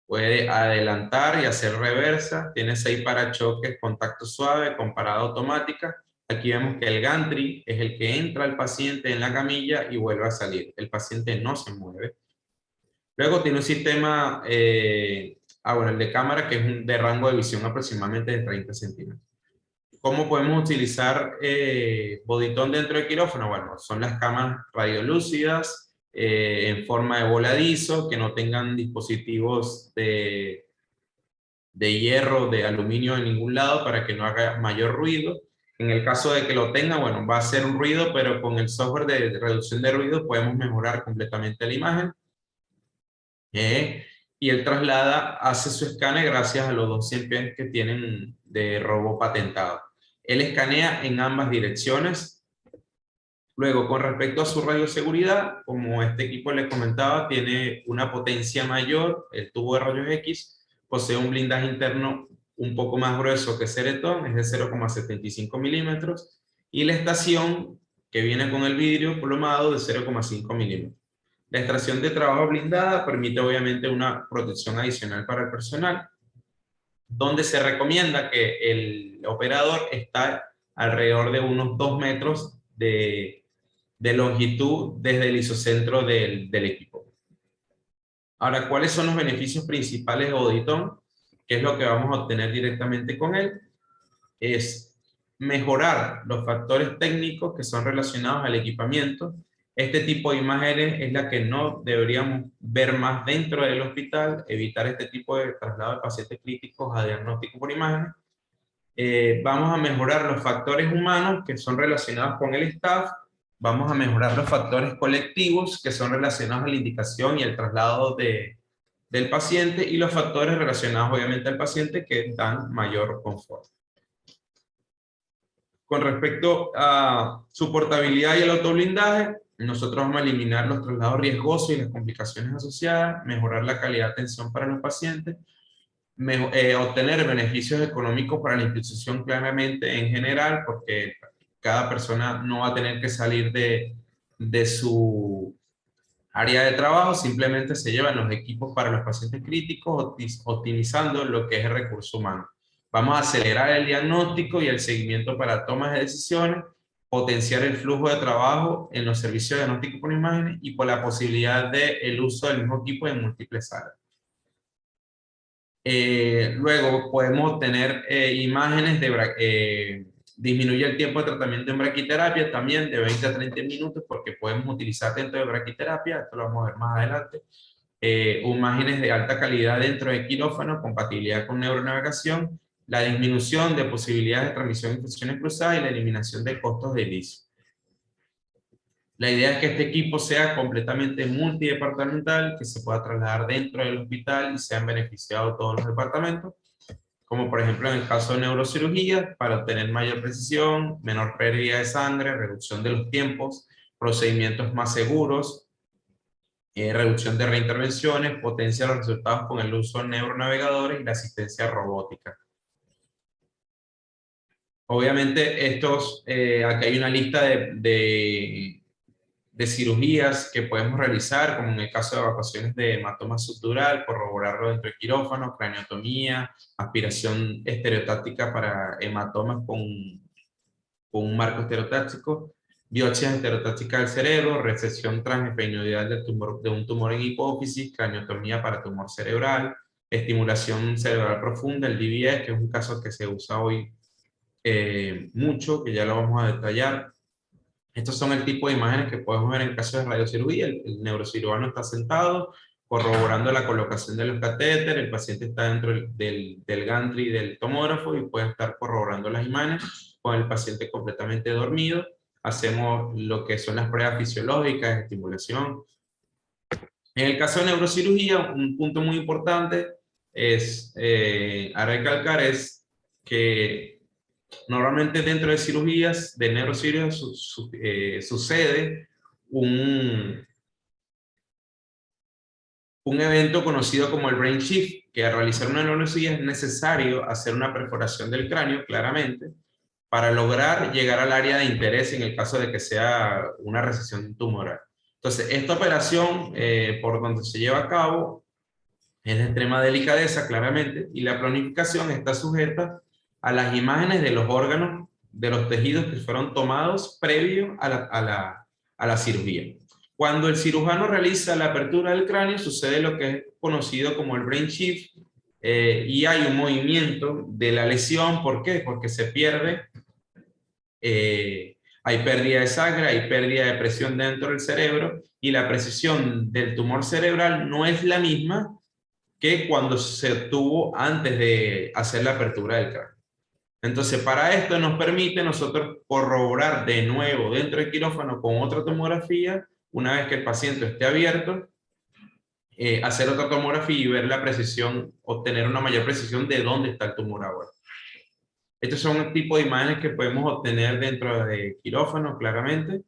Puede adelantar y hacer reversa, tiene 6 parachoques con tacto suave, con parada automática. Aquí vemos que el gantry es el que entra al paciente en la camilla y vuelve a salir. El paciente no se mueve. Luego tiene un sistema, bueno, el de cámara, que es de rango de visión aproximadamente de 30 centímetros. ¿Cómo podemos utilizar Bodytone dentro del quirófano? Bueno, son las camas radiolúcidas en forma de voladizo, que no tengan dispositivos de hierro, de aluminio en ningún lado para que no haga mayor ruido. En el caso de que lo tenga, bueno, va a hacer un ruido, pero con el software de reducción de ruido podemos mejorar completamente la imagen. y él hace su escáner gracias a los 2 100 que tienen de robo patentado. Él escanea en ambas direcciones. Luego, con respecto a su radioseguridad, como este equipo les comentaba, tiene una potencia mayor, el tubo de rayos X, posee un blindaje interno un poco más grueso que Ceretón, es de 0,75 milímetros, y la estación que viene con el vidrio plomado de 0,5 milímetros. La extracción de trabajo blindada permite obviamente una protección adicional para el personal, donde se recomienda que el operador está alrededor de unos 2 metros de longitud desde el isocentro del equipo. Ahora, ¿cuáles son los beneficios principales de Auditon? ¿Qué es lo que vamos a obtener directamente con él? Es mejorar los factores técnicos que son relacionados al equipamiento. Este tipo de imágenes es la que no deberíamos ver más dentro del hospital, evitar este tipo de traslado de pacientes críticos a diagnóstico por imágenes. Vamos a mejorar los factores humanos que son relacionados con el staff. Vamos a mejorar los factores colectivos que son relacionados a la indicación y el traslado del paciente, y los factores relacionados obviamente al paciente que dan mayor confort. Con respecto a su portabilidad y el autoblindaje, nosotros vamos a eliminar los traslados riesgosos y las complicaciones asociadas, mejorar la calidad de atención para los pacientes, obtener beneficios económicos para la institución claramente en general, porque cada persona no va a tener que salir de su área de trabajo, simplemente se llevan los equipos para los pacientes críticos, optimizando lo que es el recurso humano. Vamos a acelerar el diagnóstico y el seguimiento para tomas de decisiones, potenciar el flujo de trabajo en los servicios de diagnóstico por imágenes y por la posibilidad del uso del mismo equipo en múltiples áreas. Luego podemos tener imágenes disminuye el tiempo de tratamiento en braquiterapia también de 20 a 30 minutos, porque podemos utilizar dentro de braquiterapia, esto lo vamos a ver más adelante, imágenes de alta calidad dentro de quirófano, compatibilidad con neuronavegación, la disminución de posibilidades de transmisión de infecciones cruzadas y la eliminación de costos de inicio. La idea es que este equipo sea completamente multidepartamental, que se pueda trasladar dentro del hospital y sean beneficiados todos los departamentos, como por ejemplo en el caso de neurocirugía, para obtener mayor precisión, menor pérdida de sangre, reducción de los tiempos, procedimientos más seguros, reducción de reintervenciones, potencia los resultados con el uso de neuronavegadores y la asistencia robótica. Obviamente aquí hay una lista de cirugías que podemos realizar, como en el caso de evacuaciones de hematoma subdural, corroborarlo dentro del quirófano, craniotomía, aspiración estereotáctica para hematomas con un marco estereotáctico, biopsias estereotácticas del cerebro, resección transesfenoidal de un tumor en hipófisis, craniotomía para tumor cerebral, estimulación cerebral profunda, el DBS, que es un caso que se usa hoy mucho, que ya lo vamos a detallar. Estos son el tipo de imágenes que podemos ver en casos de radiocirugía. El neurocirujano está sentado, corroborando la colocación de los catéteres, el paciente está dentro del gantry del tomógrafo y puede estar corroborando las imágenes con el paciente completamente dormido. Hacemos lo que son las pruebas fisiológicas, estimulación. En el caso de neurocirugía, un punto muy importante a recalcar es que normalmente dentro de cirugías, de neurocirugía, sucede un evento conocido como el brain shift, que al realizar una neurocirugía es necesario hacer una perforación del cráneo, claramente, para lograr llegar al área de interés en el caso de que sea una resección tumoral. Entonces, esta operación, por donde se lleva a cabo, es de extrema delicadeza, claramente, y la planificación está sujeta a las imágenes de los órganos, de los tejidos que fueron tomados previo a la cirugía. Cuando el cirujano realiza la apertura del cráneo, sucede lo que es conocido como el brain shift, y hay un movimiento de la lesión. ¿Por qué? Porque se pierde, hay pérdida de sangre, hay pérdida de presión dentro del cerebro, y la precisión del tumor cerebral no es la misma que cuando se obtuvo antes de hacer la apertura del cráneo. Entonces, para esto nos permite nosotros corroborar de nuevo dentro del quirófano con otra tomografía, una vez que el paciente esté abierto, hacer otra tomografía y ver la precisión, obtener una mayor precisión de dónde está el tumor ahora. Estos son el tipo de imágenes que podemos obtener dentro de quirófano, claramente.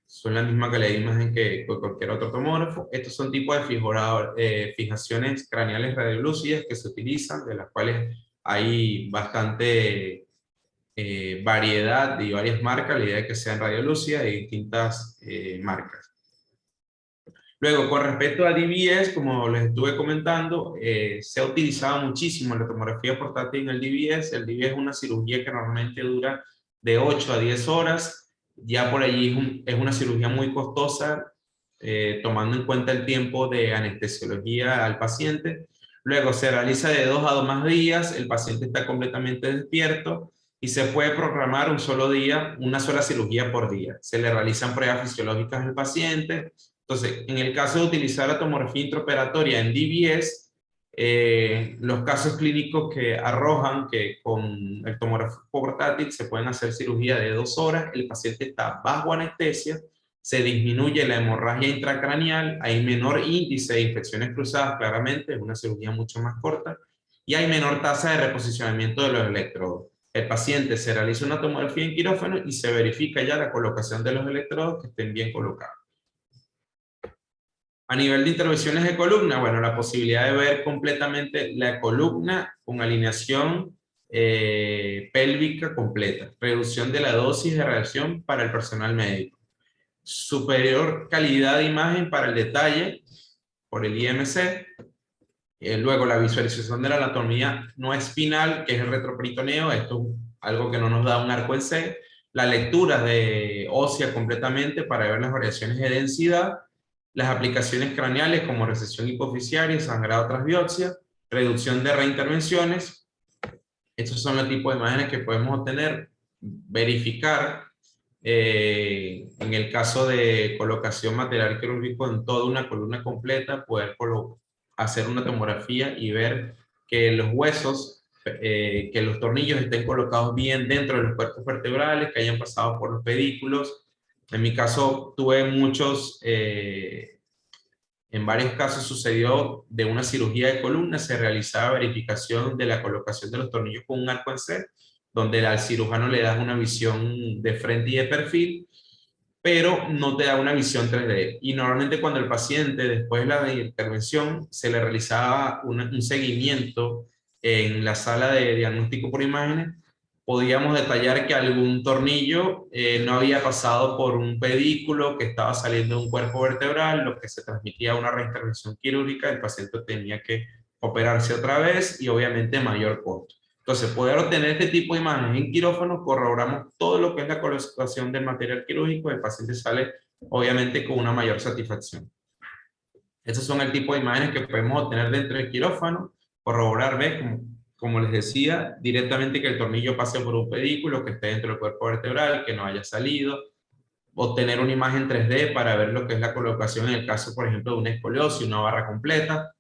Son la misma calidad de imagen que cualquier otro tomógrafo. Estos son tipos de fijaciones craneales radiolúcidas que se utilizan, de las cuales hay bastante variedad y varias marcas. La idea es que sean radiolúcidas de distintas marcas. Luego, con respecto a DBS, como les estuve comentando, se ha utilizado muchísimo la tomografía portátil en el DBS. El DBS es una cirugía que normalmente dura de 8 a 10 horas. Ya por allí es una cirugía muy costosa, tomando en cuenta el tiempo de anestesiología al paciente. Luego se realiza de 2 a 2 más días, el paciente está completamente despierto y se puede programar un solo día, una sola cirugía por día. Se le realizan pruebas fisiológicas al paciente. Entonces, en el caso de utilizar la tomografía intraoperatoria en DBS, los casos clínicos que arrojan que con el tomógrafo portátil se pueden hacer cirugía de 2 horas, el paciente está bajo anestesia, se disminuye la hemorragia intracraneal, hay menor índice de infecciones cruzadas, claramente, es una cirugía mucho más corta, y hay menor tasa de reposicionamiento de los electrodos. El paciente se realiza una tomografía en quirófano y se verifica ya la colocación de los electrodos que estén bien colocados. A nivel de intervenciones de columna, bueno, la posibilidad de ver completamente la columna con alineación pélvica completa, reducción de la dosis de radiación para el personal médico, superior calidad de imagen para el detalle por el IMC, luego la visualización de la anatomía no espinal, que es el retroperitoneo, esto es algo que no nos da un arco en C, la lectura de ósea completamente para ver las variaciones de densidad, las aplicaciones craneales como recesión hipoficiaria, sangrado tras biopsia, reducción de reintervenciones. Estos son los tipos de imágenes que podemos obtener, verificar en el caso de colocación material quirúrgico en toda una columna completa, poder hacer una tomografía y ver que los huesos, que los tornillos estén colocados bien dentro de los cuerpos vertebrales, que hayan pasado por los pedículos. En mi caso tuve muchos, en varios casos sucedió de una cirugía de columna, se realizaba verificación de la colocación de los tornillos con un arco en C, donde al cirujano le das una visión de frente y de perfil, pero no te da una visión 3D. Y normalmente cuando el paciente, después de la intervención, se le realizaba un seguimiento en la sala de diagnóstico por imágenes, podíamos detallar que algún tornillo no había pasado por un pedículo que estaba saliendo de un cuerpo vertebral, lo que se transmitía a una reintervención quirúrgica, el paciente tenía que operarse otra vez y obviamente mayor costo. Entonces, poder obtener este tipo de imágenes en quirófano, corroboramos todo lo que es la colocación del material quirúrgico, el paciente sale obviamente con una mayor satisfacción. Estos son el tipo de imágenes que podemos obtener dentro del quirófano, corroborar, ¿ves? Como les decía, directamente que el tornillo pase por un pedículo, que esté dentro del cuerpo vertebral, que no haya salido, obtener una imagen 3D para ver lo que es la colocación en el caso, por ejemplo, de una escoliosis, una barra completa.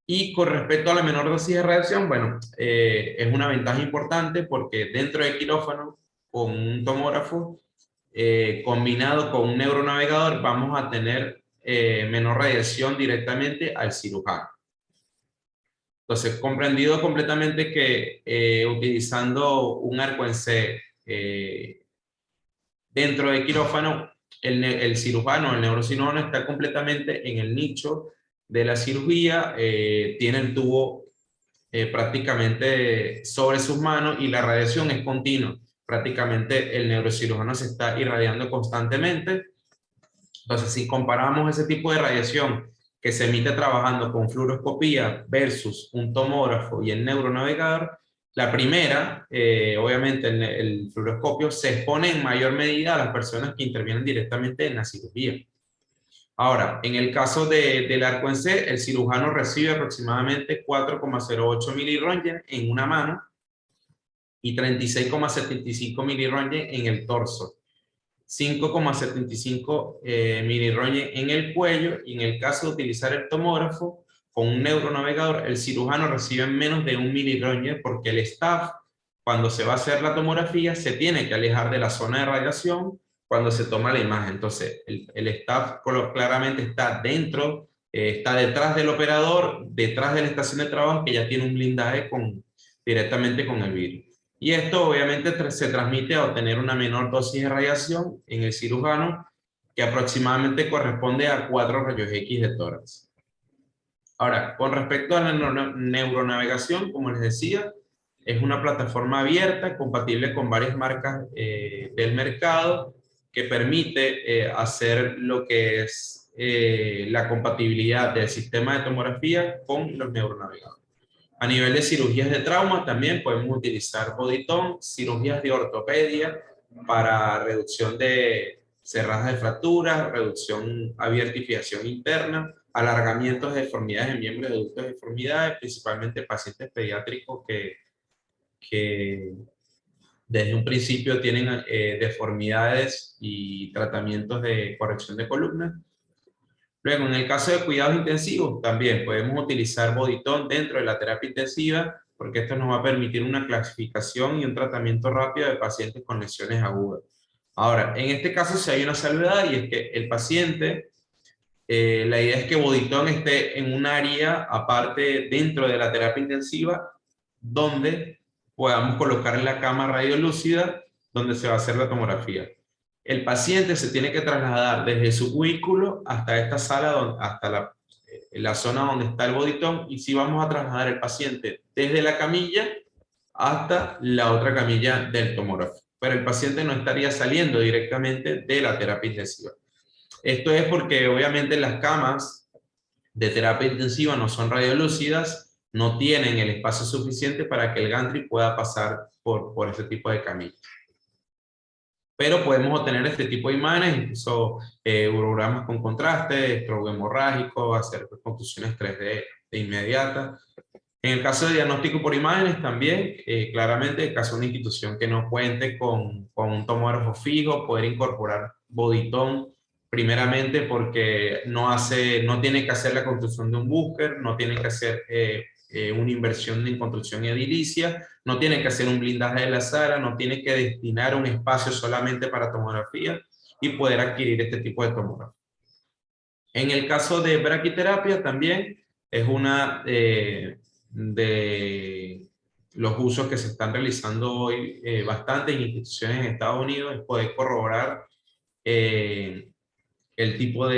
Y con respecto a la menor dosis de radiación, bueno, es una ventaja importante porque dentro del quirófano, con un tomógrafo, combinado con un neuronavegador, vamos a tener menor radiación directamente al cirujano. Entonces, comprendido completamente que utilizando un arco en C dentro del quirófano, el cirujano, el neurocirujano está completamente en el nicho de la cirugía, tiene el tubo prácticamente sobre sus manos y la radiación es continua. Prácticamente el neurocirujano se está irradiando constantemente. Entonces, si comparamos ese tipo de radiación que se emite trabajando con fluoroscopía versus un tomógrafo y el neuronavegador, la primera, obviamente el fluoroscopio se expone en mayor medida a las personas que intervienen directamente en la cirugía. Ahora, en el caso del arco en C, el cirujano recibe aproximadamente 4,08 miliröntgen en una mano y 36,75 miliröntgen en el torso. 5,75 miliröntgen en el cuello, y en el caso de utilizar el tomógrafo con un neuronavegador, el cirujano recibe menos de 1 miliröntgen porque el staff, cuando se va a hacer la tomografía, se tiene que alejar de la zona de radiación cuando se toma la imagen. Entonces, el staff claramente está dentro, está detrás del operador, detrás de la estación de trabajo, que ya tiene un blindaje directamente con el vidrio. Y esto obviamente se transmite a obtener una menor dosis de radiación en el cirujano, que aproximadamente corresponde a 4 rayos X de tórax. Ahora, con respecto a la neuronavegación, como les decía, es una plataforma abierta, compatible con varias marcas del mercado, que permite hacer lo que es la compatibilidad del sistema de tomografía con los neuronavegadores. A nivel de cirugías de trauma también podemos utilizar Bodytone, cirugías de ortopedia para reducción de cerrajas de fracturas, reducción abierta y fijación interna, alargamientos de deformidades en miembros de adultos de deformidades, principalmente pacientes pediátricos que desde un principio tienen deformidades y tratamientos de corrección de columna. Luego, en el caso de cuidados intensivos, también podemos utilizar Bodytone dentro de la terapia intensiva, porque esto nos va a permitir una clasificación y un tratamiento rápido de pacientes con lesiones agudas. Ahora, en este caso sí hay una salvedad, y es que el paciente, la idea es que Bodytone esté en un área aparte dentro de la terapia intensiva, donde podamos colocar en la cama radiolúcida, donde se va a hacer la tomografía. El paciente se tiene que trasladar desde su cubículo hasta esta sala, hasta la zona donde está el Bodytone, y si vamos a trasladar el paciente desde la camilla hasta la otra camilla del tomógrafo. Pero el paciente no estaría saliendo directamente de la terapia intensiva. Esto es porque obviamente las camas de terapia intensiva no son radiolúcidas, no tienen el espacio suficiente para que el gantry pueda pasar por ese tipo de camillas. Pero podemos obtener este tipo de imágenes, incluso urogramas con contraste, estrobo hemorrágico, hacer reconstrucciones 3D de inmediata. En el caso de diagnóstico por imágenes también, claramente, en caso de una institución que no cuente con un tomógrafo fijo, poder incorporar Bodytone, primeramente porque no tiene que hacer la construcción de un búnker, no tiene que hacer una inversión en construcción edilicia, no tiene que hacer un blindaje de la sala, no tiene que destinar un espacio solamente para tomografía, y poder adquirir este tipo de tomógrafo. En el caso de braquiterapia también es una de los usos que se están realizando hoy bastante en instituciones en Estados Unidos, es poder corroborar el tipo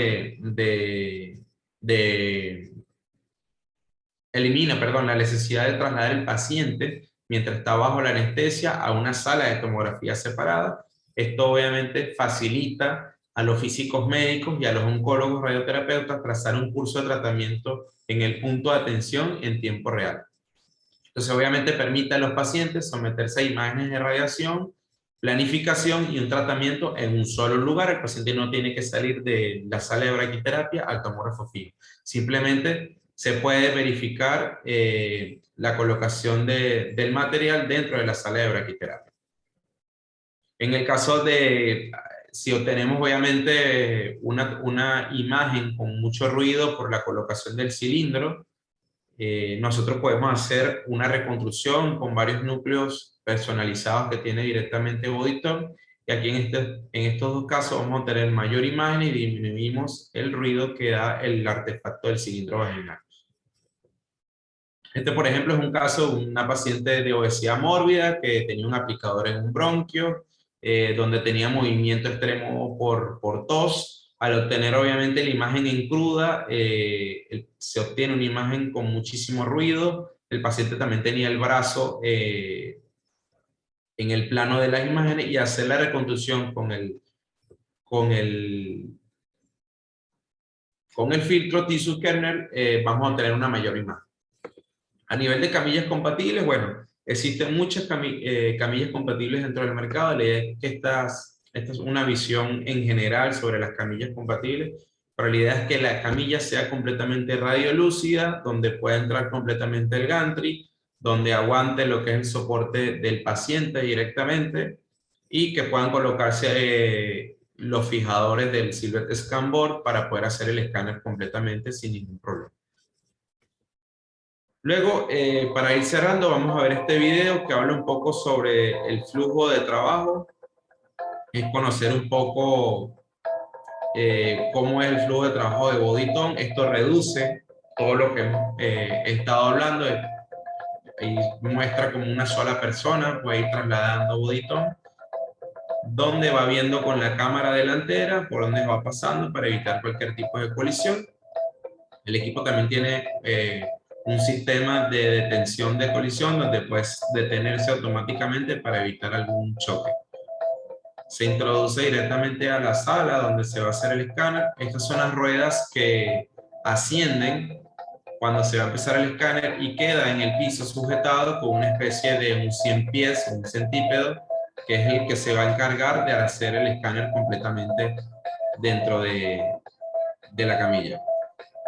elimina, perdón, la necesidad de trasladar el paciente mientras está bajo la anestesia a una sala de tomografía separada. Esto obviamente facilita a los físicos médicos y a los oncólogos radioterapeutas trazar un curso de tratamiento en el punto de atención en tiempo real. Entonces obviamente permite a los pacientes someterse a imágenes de radiación, planificación y un tratamiento en un solo lugar. El paciente no tiene que salir de la sala de braquiterapia al tomógrafo fijo. Simplemente se puede verificar la colocación del material dentro de la sala de braquiterapia. En el caso de, si obtenemos obviamente una imagen con mucho ruido por la colocación del cilindro, nosotros podemos hacer una reconstrucción con varios núcleos personalizados que tiene directamente Bodytone, y aquí en estos dos casos vamos a tener mayor imagen y disminuimos el ruido que da el artefacto del cilindro vaginal. Este, por ejemplo, es un caso de una paciente de obesidad mórbida que tenía un aplicador en un bronquio, donde tenía movimiento extremo por tos. Al obtener obviamente la imagen en cruda, se obtiene una imagen con muchísimo ruido. El paciente también tenía el brazo en el plano de las imágenes, y hacer la reconstrucción con el filtro Tissue Kernel, vamos a obtener una mayor imagen. A nivel de camillas compatibles, bueno, existen muchas camillas compatibles dentro del mercado. La idea es que esta es una visión en general sobre las camillas compatibles, pero la idea es que la camilla sea completamente radiolúcida, donde pueda entrar completamente el gantry, donde aguante lo que es el soporte del paciente directamente, y que puedan colocarse los fijadores del Silhouette Scan Board para poder hacer el escáner completamente sin ningún problema. Luego, para ir cerrando, vamos a ver este video que habla un poco sobre el flujo de trabajo es conocer un poco cómo es el flujo de trabajo de Bodytone. Esto reduce todo lo que hemos estado hablando y muestra como una sola persona puede ir trasladando Bodytone, donde va viendo con la cámara delantera por dónde va pasando para evitar cualquier tipo de colisión. El equipo también tiene un sistema de detención de colisión donde puedes detenerse automáticamente para evitar algún choque. Se introduce directamente a la sala donde se va a hacer el escáner. Estas son las ruedas que ascienden cuando se va a empezar el escáner y queda en el piso sujetado con una especie de un 100 pies, un centípedo, que es el que se va a encargar de hacer el escáner completamente dentro de la camilla.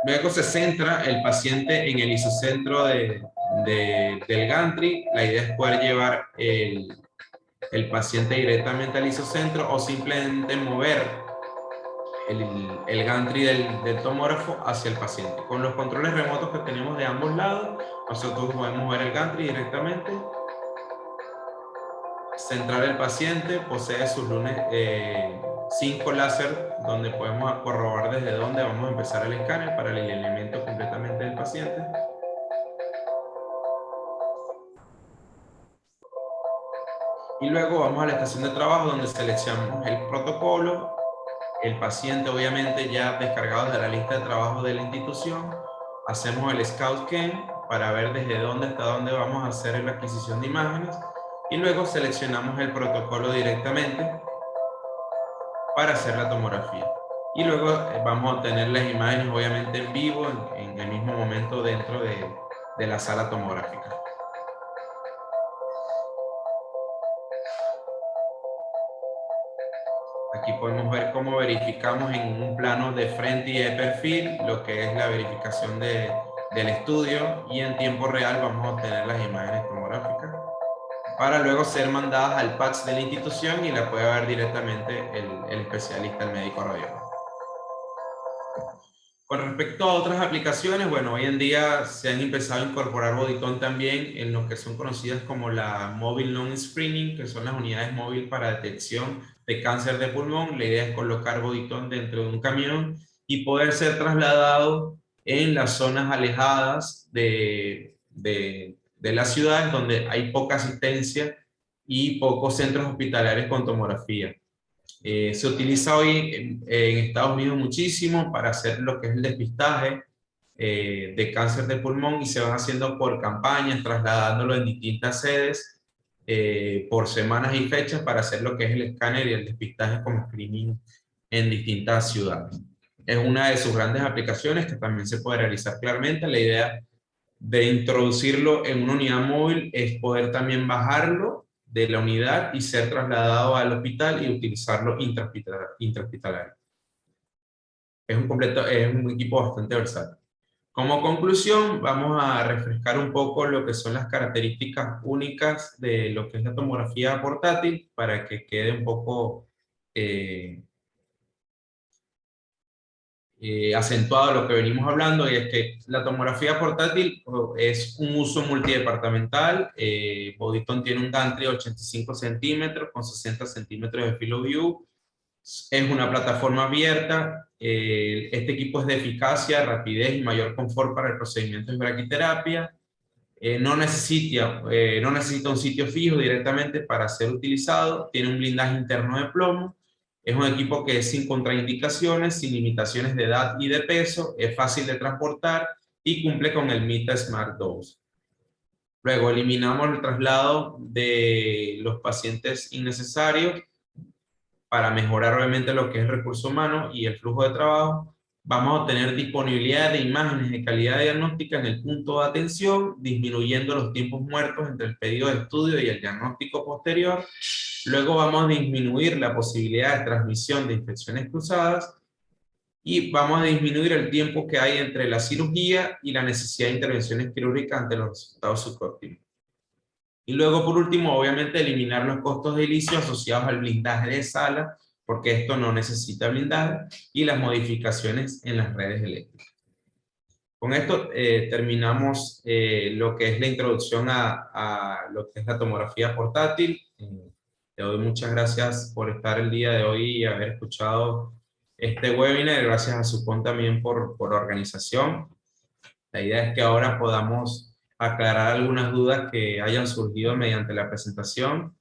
Luego se centra el paciente en el isocentro del gantry. La idea es poder llevar el paciente directamente al isocentro o simplemente mover el gantry del tomógrafo hacia el paciente. Con los controles remotos que tenemos de ambos lados, nosotros podemos mover el gantry directamente, centrar el paciente, posee sus 5 láser donde podemos corroborar desde dónde vamos a empezar el escáner para el alineamiento completamente del paciente. Y luego vamos a la estación de trabajo donde seleccionamos el protocolo, el paciente obviamente ya descargado de la lista de trabajo de la institución, hacemos el Scout Scan para ver desde dónde hasta dónde vamos a hacer la adquisición de imágenes y luego seleccionamos el protocolo directamente para hacer la tomografía. Y luego vamos a obtener las imágenes obviamente en vivo en el mismo momento dentro de la sala tomográfica. Aquí podemos ver cómo verificamos en un plano de frente y de perfil lo que es la verificación del estudio y en tiempo real vamos a obtener las imágenes tomográficas para luego ser mandadas al PACS de la institución y la puede ver directamente el especialista, el médico radiólogo. Con respecto a otras aplicaciones, bueno, hoy en día se han empezado a incorporar Bodytone también en lo que son conocidas como la Mobile Lung Screening, que son las unidades móviles para detección de cáncer de pulmón. La idea es colocar Bodytone dentro de un camión y poder ser trasladado en las zonas alejadas de las ciudades donde hay poca asistencia y pocos centros hospitalarios con tomografía. Se utiliza hoy en Estados Unidos muchísimo para hacer lo que es el despistaje de cáncer de pulmón y se van haciendo por campañas, trasladándolo en distintas sedes por semanas y fechas para hacer lo que es el escáner y el despistaje como screening en distintas ciudades. Es una de sus grandes aplicaciones que también se puede realizar claramente. La idea de introducirlo en una unidad móvil es poder también bajarlo de la unidad y ser trasladado al hospital y utilizarlo intrahospitalario. Es un equipo bastante versátil. Como conclusión, vamos a refrescar un poco lo que son las características únicas de lo que es la tomografía portátil para que quede un poco acentuado lo que venimos hablando, y es que la tomografía portátil es un uso multidepartamental. Bodytone tiene un gantry de 85 centímetros con 60 centímetros de field of view. Es una plataforma abierta. Este equipo es de eficacia, rapidez y mayor confort para el procedimiento de braquiterapia. No necesita un sitio fijo directamente para ser utilizado. Tiene un blindaje interno de plomo. Es un equipo que es sin contraindicaciones, sin limitaciones de edad y de peso, es fácil de transportar y cumple con el MITA Smart 2. Luego eliminamos el traslado de los pacientes innecesarios para mejorar obviamente lo que es el recurso humano y el flujo de trabajo. Vamos a obtener disponibilidad de imágenes de calidad diagnóstica en el punto de atención, disminuyendo los tiempos muertos entre el pedido de estudio y el diagnóstico posterior. Luego vamos a disminuir la posibilidad de transmisión de infecciones cruzadas y vamos a disminuir el tiempo que hay entre la cirugía y la necesidad de intervenciones quirúrgicas ante los resultados subóptimos. Y luego, por último, obviamente eliminar los costos de edilicio asociados al blindaje de sala, porque esto no necesita blindaje, y las modificaciones en las redes eléctricas. Con esto terminamos lo que es la introducción a lo que es la tomografía portátil. Le doy muchas gracias por estar el día de hoy y haber escuchado este webinar. Gracias a Supón también por la organización. La idea es que ahora podamos aclarar algunas dudas que hayan surgido mediante la presentación.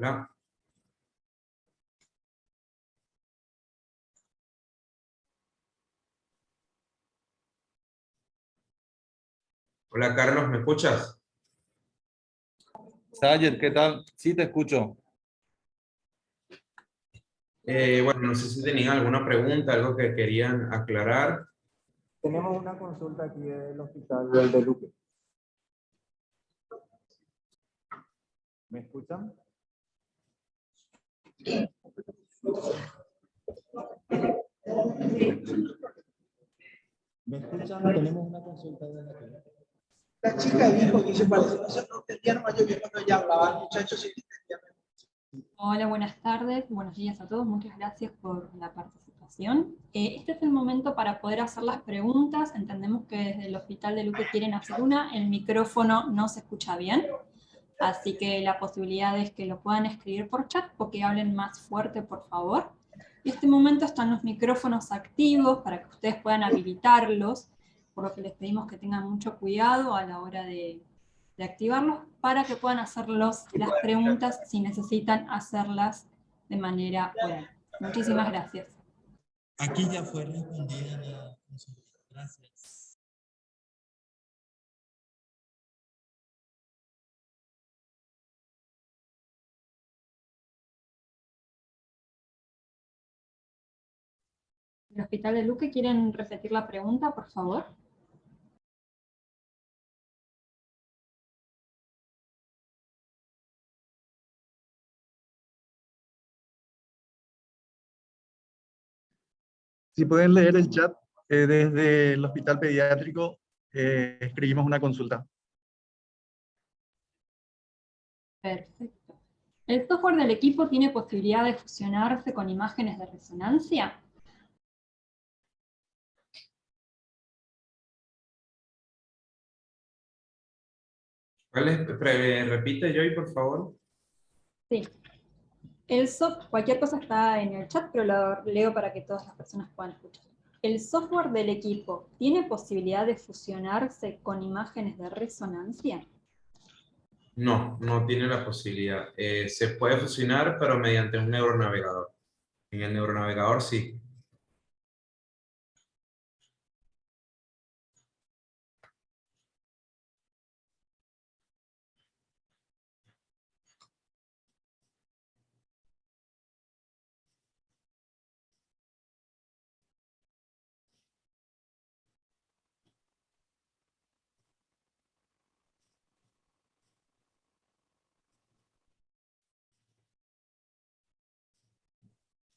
Hola. Hola Carlos, ¿me escuchas? Sayer, ¿qué tal? Sí, te escucho. Bueno, no sé si tenían alguna pregunta, algo que querían aclarar. Tenemos una consulta aquí del hospital de Luque. ¿Me escuchan? ¿Me escuchan? Tenemos una consulta de La chica dijo que se parece, nosotros no entendíamos yo que cuando ella hablaba, el muchacho sí entendía. Hola, buenas tardes, buenos días a todos, muchas gracias por la participación. Este es el momento para poder hacer las preguntas. Entendemos que desde el Hospital de Luque quieren hacer una, el micrófono no se escucha bien, así que la posibilidad es que lo puedan escribir por chat o que hablen más fuerte, por favor. En este momento están los micrófonos activos para que ustedes puedan habilitarlos, por lo que les pedimos que tengan mucho cuidado a la hora de activarlos para que puedan hacer las preguntas si necesitan hacerlas de manera oral. Muchísimas gracias. Aquí ya fue respondida la consulta. Gracias. ¿El Hospital de Luque quieren repetir la pregunta, por favor? Si pueden leer el chat, desde el hospital pediátrico escribimos una consulta. Perfecto. ¿El software del equipo tiene posibilidad de fusionarse con imágenes de resonancia? Repite, Joy, por favor. Sí. Cualquier cosa está en el chat, pero lo leo para que todas las personas puedan escuchar. ¿El software del equipo tiene posibilidad de fusionarse con imágenes de resonancia? No, no tiene la posibilidad. Se puede fusionar, pero mediante un neuronavegador. En el neuronavegador sí.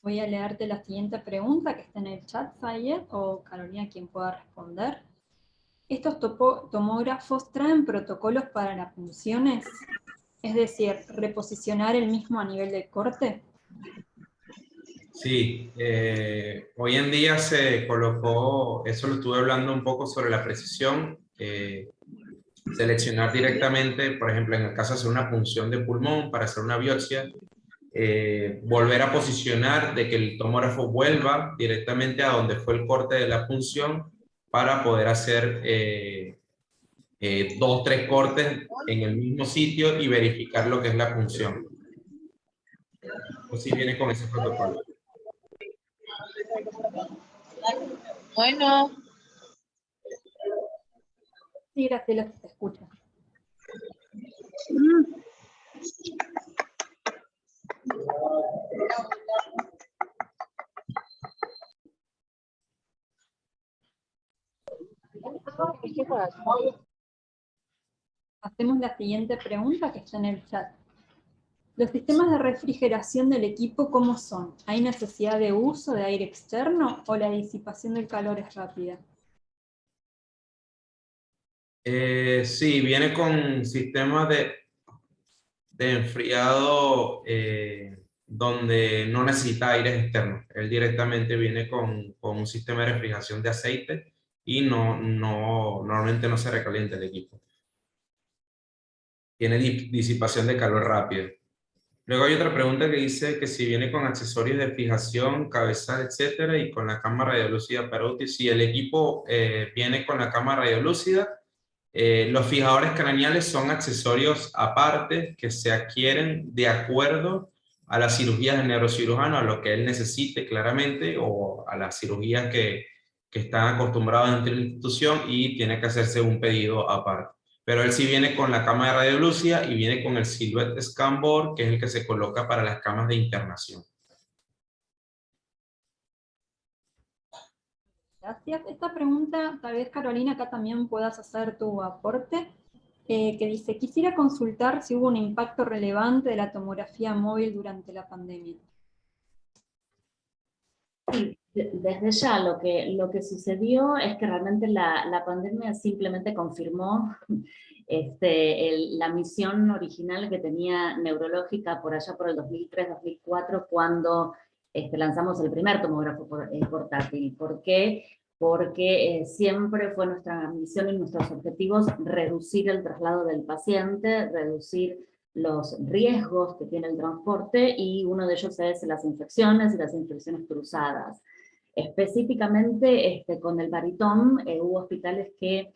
Voy a leerte la siguiente pregunta que está en el chat, Sayed, o Carolina, quien pueda responder. ¿Estos tomógrafos traen protocolos para las punciones? Es decir, reposicionar el mismo a nivel de corte. Sí, hoy en día se colocó, eso lo estuve hablando un poco sobre la precisión, seleccionar directamente, por ejemplo, en el caso de hacer una punción de pulmón para hacer una biopsia, volver a posicionar de que el tomógrafo vuelva directamente a donde fue el corte de la punción para poder hacer 2 o 3 cortes en el mismo sitio y verificar lo que es la punción. O si viene con ese protocolo. Bueno, Sí, Graciela, se te escucha. Hacemos la siguiente pregunta que está en el chat. ¿Los sistemas de refrigeración del equipo cómo son? ¿Hay necesidad de uso de aire externo o la disipación del calor es rápida? Sí, viene con sistemas de enfriado donde no necesita aires externos. Él directamente viene con un sistema de refrigeración de aceite y normalmente no se recalienta el equipo. Tiene disipación de calor rápido. Luego hay otra pregunta que dice que si viene con accesorios de fijación, cabezal, etcétera, y con la cámara radiolúcida para útil. Si el equipo viene con la cámara radiolúcida, los fijadores craneales son accesorios aparte que se adquieren de acuerdo a las cirugías del neurocirujano, a lo que él necesite claramente, o a las cirugías que están acostumbrados dentro de la institución, y tiene que hacerse un pedido aparte. Pero él sí viene con la cama de radiolúcida y viene con el Silhouette Scan Board, que es el que se coloca para las camas de internación. Gracias. Esta pregunta, tal vez Carolina, acá también puedas hacer tu aporte, que dice, quisiera consultar si hubo un impacto relevante de la tomografía móvil durante la pandemia. Sí, desde ya lo que sucedió es que realmente la pandemia simplemente confirmó la misión original que tenía Neurológica por allá por el 2003-2004, cuando lanzamos el primer tomógrafo portátil. ¿Por qué? Porque siempre fue nuestra misión y nuestros objetivos reducir el traslado del paciente, reducir los riesgos que tiene el transporte, y uno de ellos es las infecciones y las infecciones cruzadas. Específicamente con el baritón, hubo hospitales que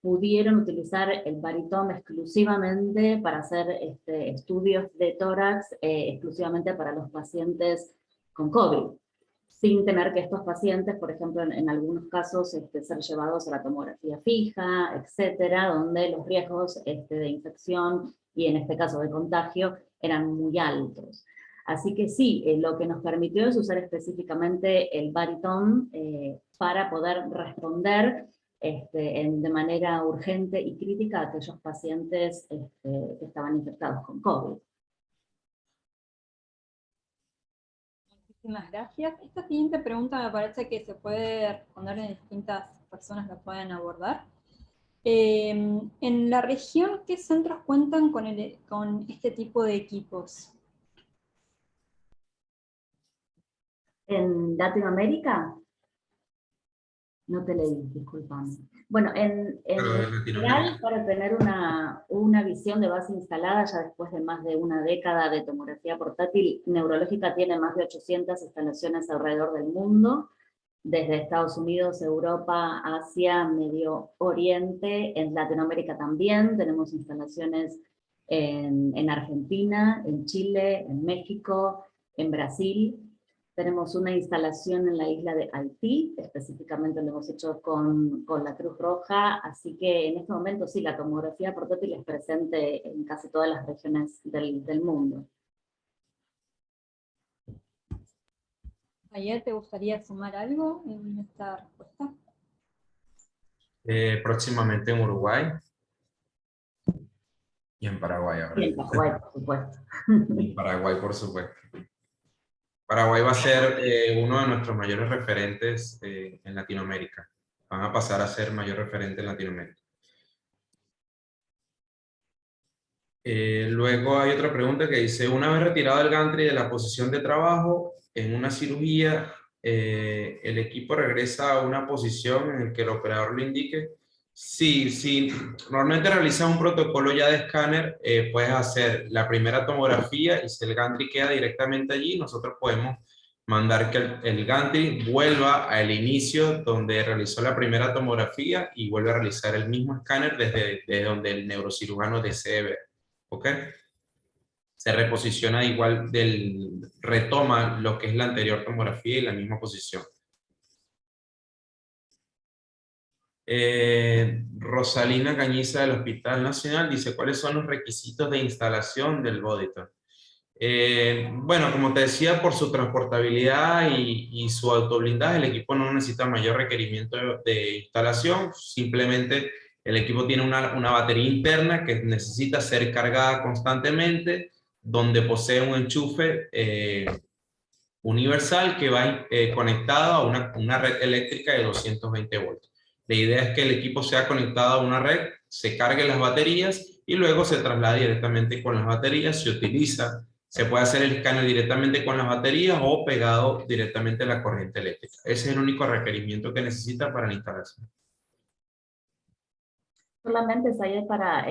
pudieron utilizar el baritón exclusivamente para hacer estudios de tórax, exclusivamente para los pacientes con COVID, sin tener que estos pacientes, por ejemplo, en algunos casos, ser llevados a la tomografía fija, etcétera, donde los riesgos de infección y en este caso de contagio eran muy altos. Así que sí, lo que nos permitió es usar específicamente el baritón para poder responder de manera urgente y crítica a aquellos pacientes que estaban infectados con COVID. Muchísimas gracias. Esta siguiente pregunta me parece que se puede responder en distintas personas, la pueden abordar. En la región, ¿qué centros cuentan con este tipo de equipos? ¿En Latinoamérica? No te leí, discúlpame. Bueno, en general, para tener una visión de base instalada, ya después de más de una década de tomografía portátil, Neurológica tiene más de 800 instalaciones alrededor del mundo, desde Estados Unidos, Europa, Asia, Medio Oriente, en Latinoamérica también, tenemos instalaciones en Argentina, en Chile, en México, en Brasil. Tenemos una instalación en la isla de Haití, específicamente lo hemos hecho con la Cruz Roja, así que en este momento sí, la tomografía portátil es presente en casi todas las regiones del mundo. Ayer, ¿te gustaría sumar algo en esta respuesta? Próximamente en Uruguay y en Paraguay ahora. Y en Paraguay, por supuesto. En Paraguay, por supuesto. Paraguay va a ser uno de nuestros mayores referentes en Latinoamérica. Van a pasar a ser mayor referente en Latinoamérica. Luego hay otra pregunta que dice, una vez retirado el gantry de la posición de trabajo en una cirugía, ¿el equipo regresa a una posición en la que el operador lo indique? Sí, normalmente realizas un protocolo ya de escáner, puedes hacer la primera tomografía y si el gantry queda directamente allí, nosotros podemos mandar que el gantry vuelva al inicio donde realizó la primera tomografía y vuelve a realizar el mismo escáner desde donde el neurocirujano desee ver. ¿Ok? Se reposiciona igual, retoma lo que es la anterior tomografía y la misma posición. Rosalina Cañiza del Hospital Nacional dice, ¿cuáles son los requisitos de instalación del Bodyton? Bueno, como te decía, por su transportabilidad y su autoblindaje, el equipo no necesita mayor requerimiento de instalación, simplemente el equipo tiene una batería interna que necesita ser cargada constantemente, donde posee un enchufe universal que va conectado a una red eléctrica de 220 voltios. La idea es que el equipo sea conectado a una red se carguen las baterías y luego se traslada directamente con las baterías, se puede hacer el escáner directamente con las baterías o pegado directamente a la corriente eléctrica. Ese es el único requerimiento que necesita para la instalación. Solamente, Sayed, para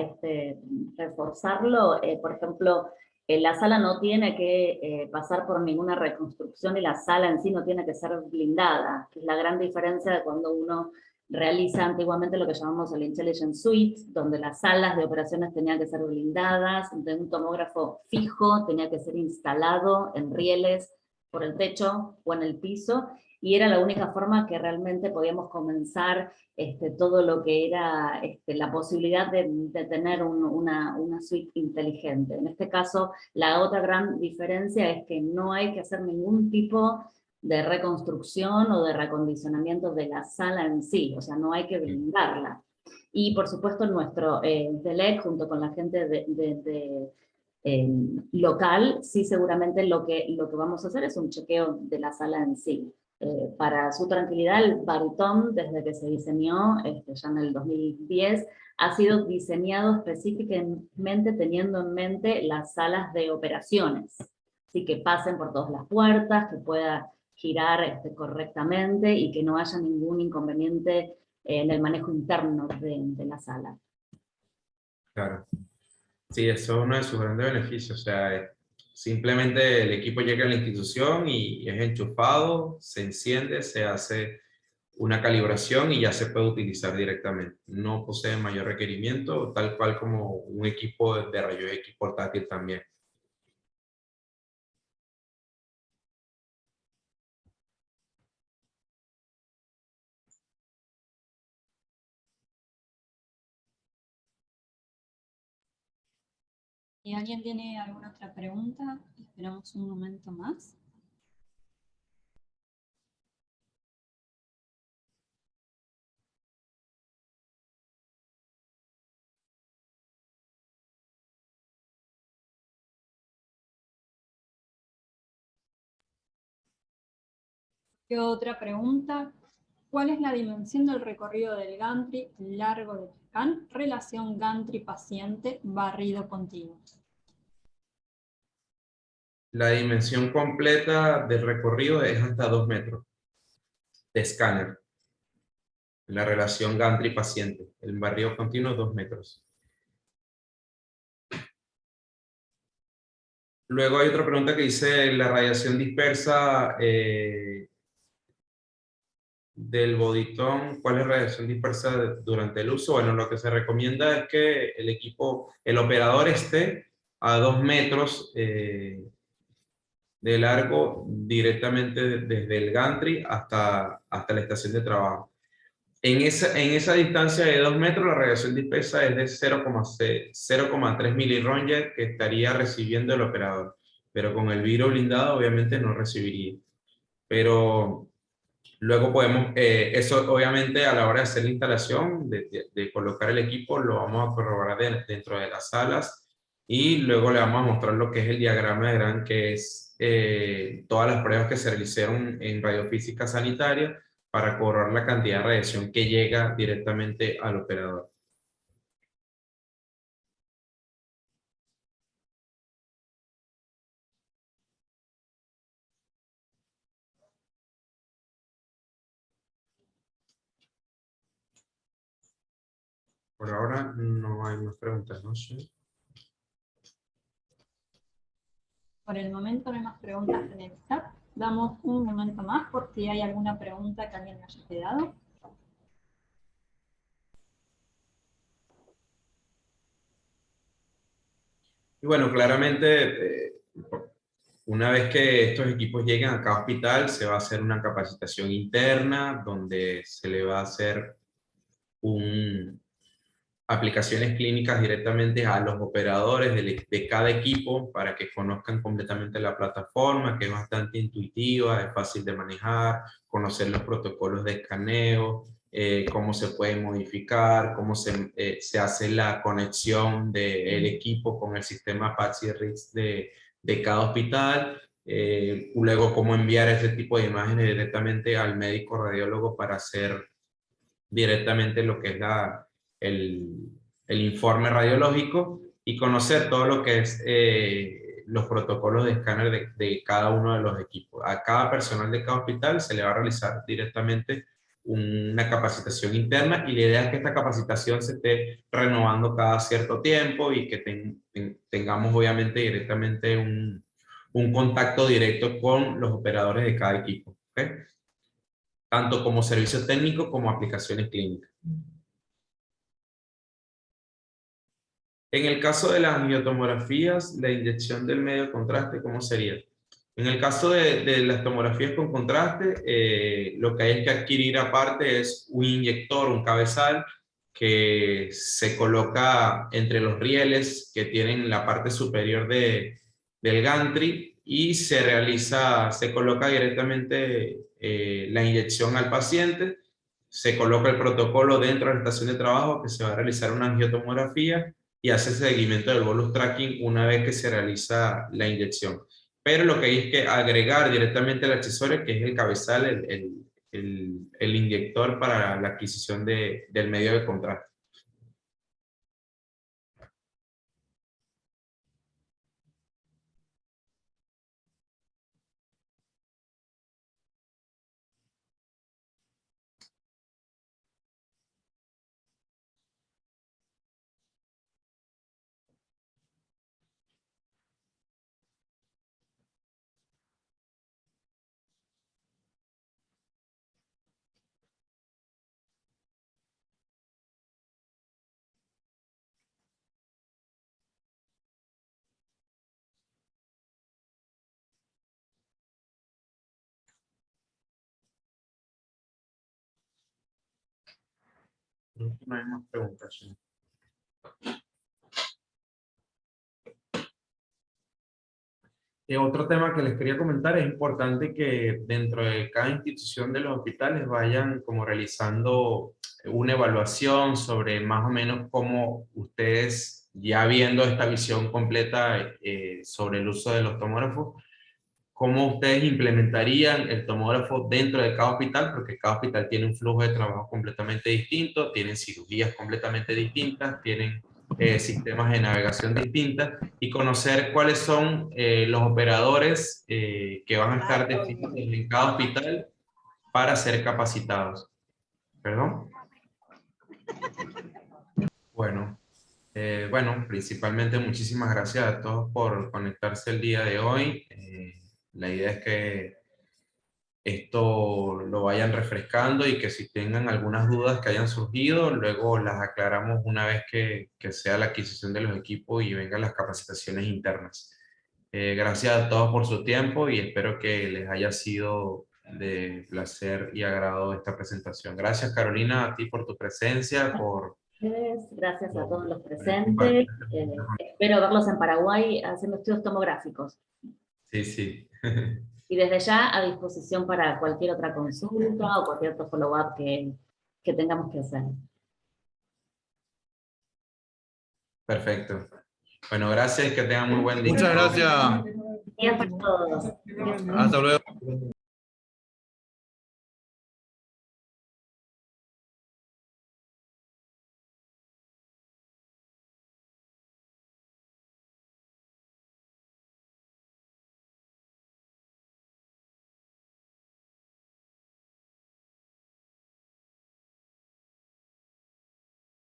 reforzarlo, por ejemplo, la sala no tiene que pasar por ninguna reconstrucción y la sala en sí no tiene que ser blindada, que es la gran diferencia de cuando uno realiza antiguamente lo que llamamos el Intelligent Suite, donde las salas de operaciones tenían que ser blindadas, donde un tomógrafo fijo tenía que ser instalado en rieles por el techo o en el piso, y era la única forma que realmente podíamos comenzar todo lo que era la posibilidad de tener una suite inteligente. En este caso, la otra gran diferencia es que no hay que hacer ningún tipo de reconstrucción o de reacondicionamiento de la sala en sí, o sea, no hay que blindarla. Y por supuesto nuestro DELEC, junto con la gente local, sí seguramente lo que vamos a hacer es un chequeo de la sala en sí. Para su tranquilidad, el Baritón, desde que se diseñó, ya en el 2010, ha sido diseñado específicamente teniendo en mente las salas de operaciones. Así que pasen por todas las puertas, que pueda girar correctamente y que no haya ningún inconveniente en el manejo interno de la sala. Claro. Sí, eso es uno de sus grandes beneficios. O sea, simplemente el equipo llega a la institución y es enchufado, se enciende, se hace una calibración y ya se puede utilizar directamente. No posee mayor requerimiento, tal cual como un equipo de rayos X portátil también. ¿Y alguien tiene alguna otra pregunta? Esperamos un momento más. ¿Qué otra pregunta? ¿Cuál es la dimensión del recorrido del gantry largo de Tecán? Relación gantry-paciente barrido continuo. La dimensión completa del recorrido es hasta 2 metros de escáner. La relación gantry-paciente. El barrido continuo 2 metros. Luego hay otra pregunta que dice la radiación dispersa del boditón. ¿Cuál es la radiación dispersa durante el uso? Bueno, lo que se recomienda es que el operador esté a 2 metros de largo directamente desde el gantry hasta la estación de trabajo. En esa distancia de 2 metros, la radiación dispersa es de 0,3 miliröntgen que estaría recibiendo el operador. Pero con el vidrio blindado, obviamente, no recibiría. Pero luego podemos, eso obviamente a la hora de hacer la instalación, de colocar el equipo, lo vamos a corroborar dentro de las salas y luego le vamos a mostrar lo que es el diagrama de Grant, que es todas las pruebas que se realizaron en radiofísica sanitaria para corroborar la cantidad de radiación que llega directamente al operador. Por ahora no hay más preguntas, ¿no? Sí. Por el momento no hay más preguntas en el chat. Damos un momento más por si hay alguna pregunta que alguien me haya quedado. Y bueno, claramente, una vez que estos equipos lleguen a cada hospital, se va a hacer una capacitación interna donde se le va a hacer aplicaciones clínicas directamente a los operadores de cada equipo para que conozcan completamente la plataforma, que es bastante intuitiva, es fácil de manejar, conocer los protocolos de escaneo, cómo se puede modificar, cómo se hace la conexión del equipo con el sistema Apache RIS de cada hospital, luego cómo enviar ese tipo de imágenes directamente al médico radiólogo para hacer directamente lo que es el informe radiológico y conocer todo lo que es los protocolos de escáner de cada uno de los equipos. A cada personal de cada hospital se le va a realizar directamente una capacitación interna y la idea es que esta capacitación se esté renovando cada cierto tiempo y que tengamos obviamente directamente un contacto directo con los operadores de cada equipo, ¿okay? Tanto como servicio técnico como aplicaciones clínicas. En el caso de las angiotomografías, la inyección del medio de contraste, ¿cómo sería? En el caso de las tomografías con contraste, lo que hay que adquirir aparte es un inyector, un cabezal, que se coloca entre los rieles que tienen la parte superior del gantry y se coloca directamente la inyección al paciente, se coloca el protocolo dentro de la estación de trabajo que se va a realizar una angiotomografía y hace seguimiento del bolus tracking una vez que se realiza la inyección. Pero lo que hay es que agregar directamente el accesorio, que es el cabezal, el inyector para la adquisición del medio de contraste. No hay más preguntas, ¿sí? Otro tema que les quería comentar, es importante que dentro de cada institución de los hospitales vayan como realizando una evaluación sobre más o menos cómo ustedes, ya viendo esta visión completa sobre el uso de los tomógrafos, cómo ustedes implementarían el tomógrafo dentro de cada hospital, porque cada hospital tiene un flujo de trabajo completamente distinto, tienen cirugías completamente distintas, tienen sistemas de navegación distintas, y conocer cuáles son los operadores que van a estar definidos en cada hospital para ser capacitados. ¿Perdón? Bueno, principalmente muchísimas gracias a todos por conectarse el día de hoy. La idea es que esto lo vayan refrescando y que si tengan algunas dudas que hayan surgido, luego las aclaramos una vez que sea la adquisición de los equipos y vengan las capacitaciones internas. Gracias a todos por su tiempo y espero que les haya sido de placer y agrado esta presentación. Gracias, Carolina, a ti por tu presencia, Gracias a todos los presentes. Espero verlos en Paraguay haciendo estudios tomográficos. Sí, sí. Y desde ya a disposición para cualquier otra consulta o cualquier otro follow-up que tengamos que hacer. Perfecto. Bueno, gracias y que tengan muy buen día. Muchas gracias. Gracias a todos. Hasta luego.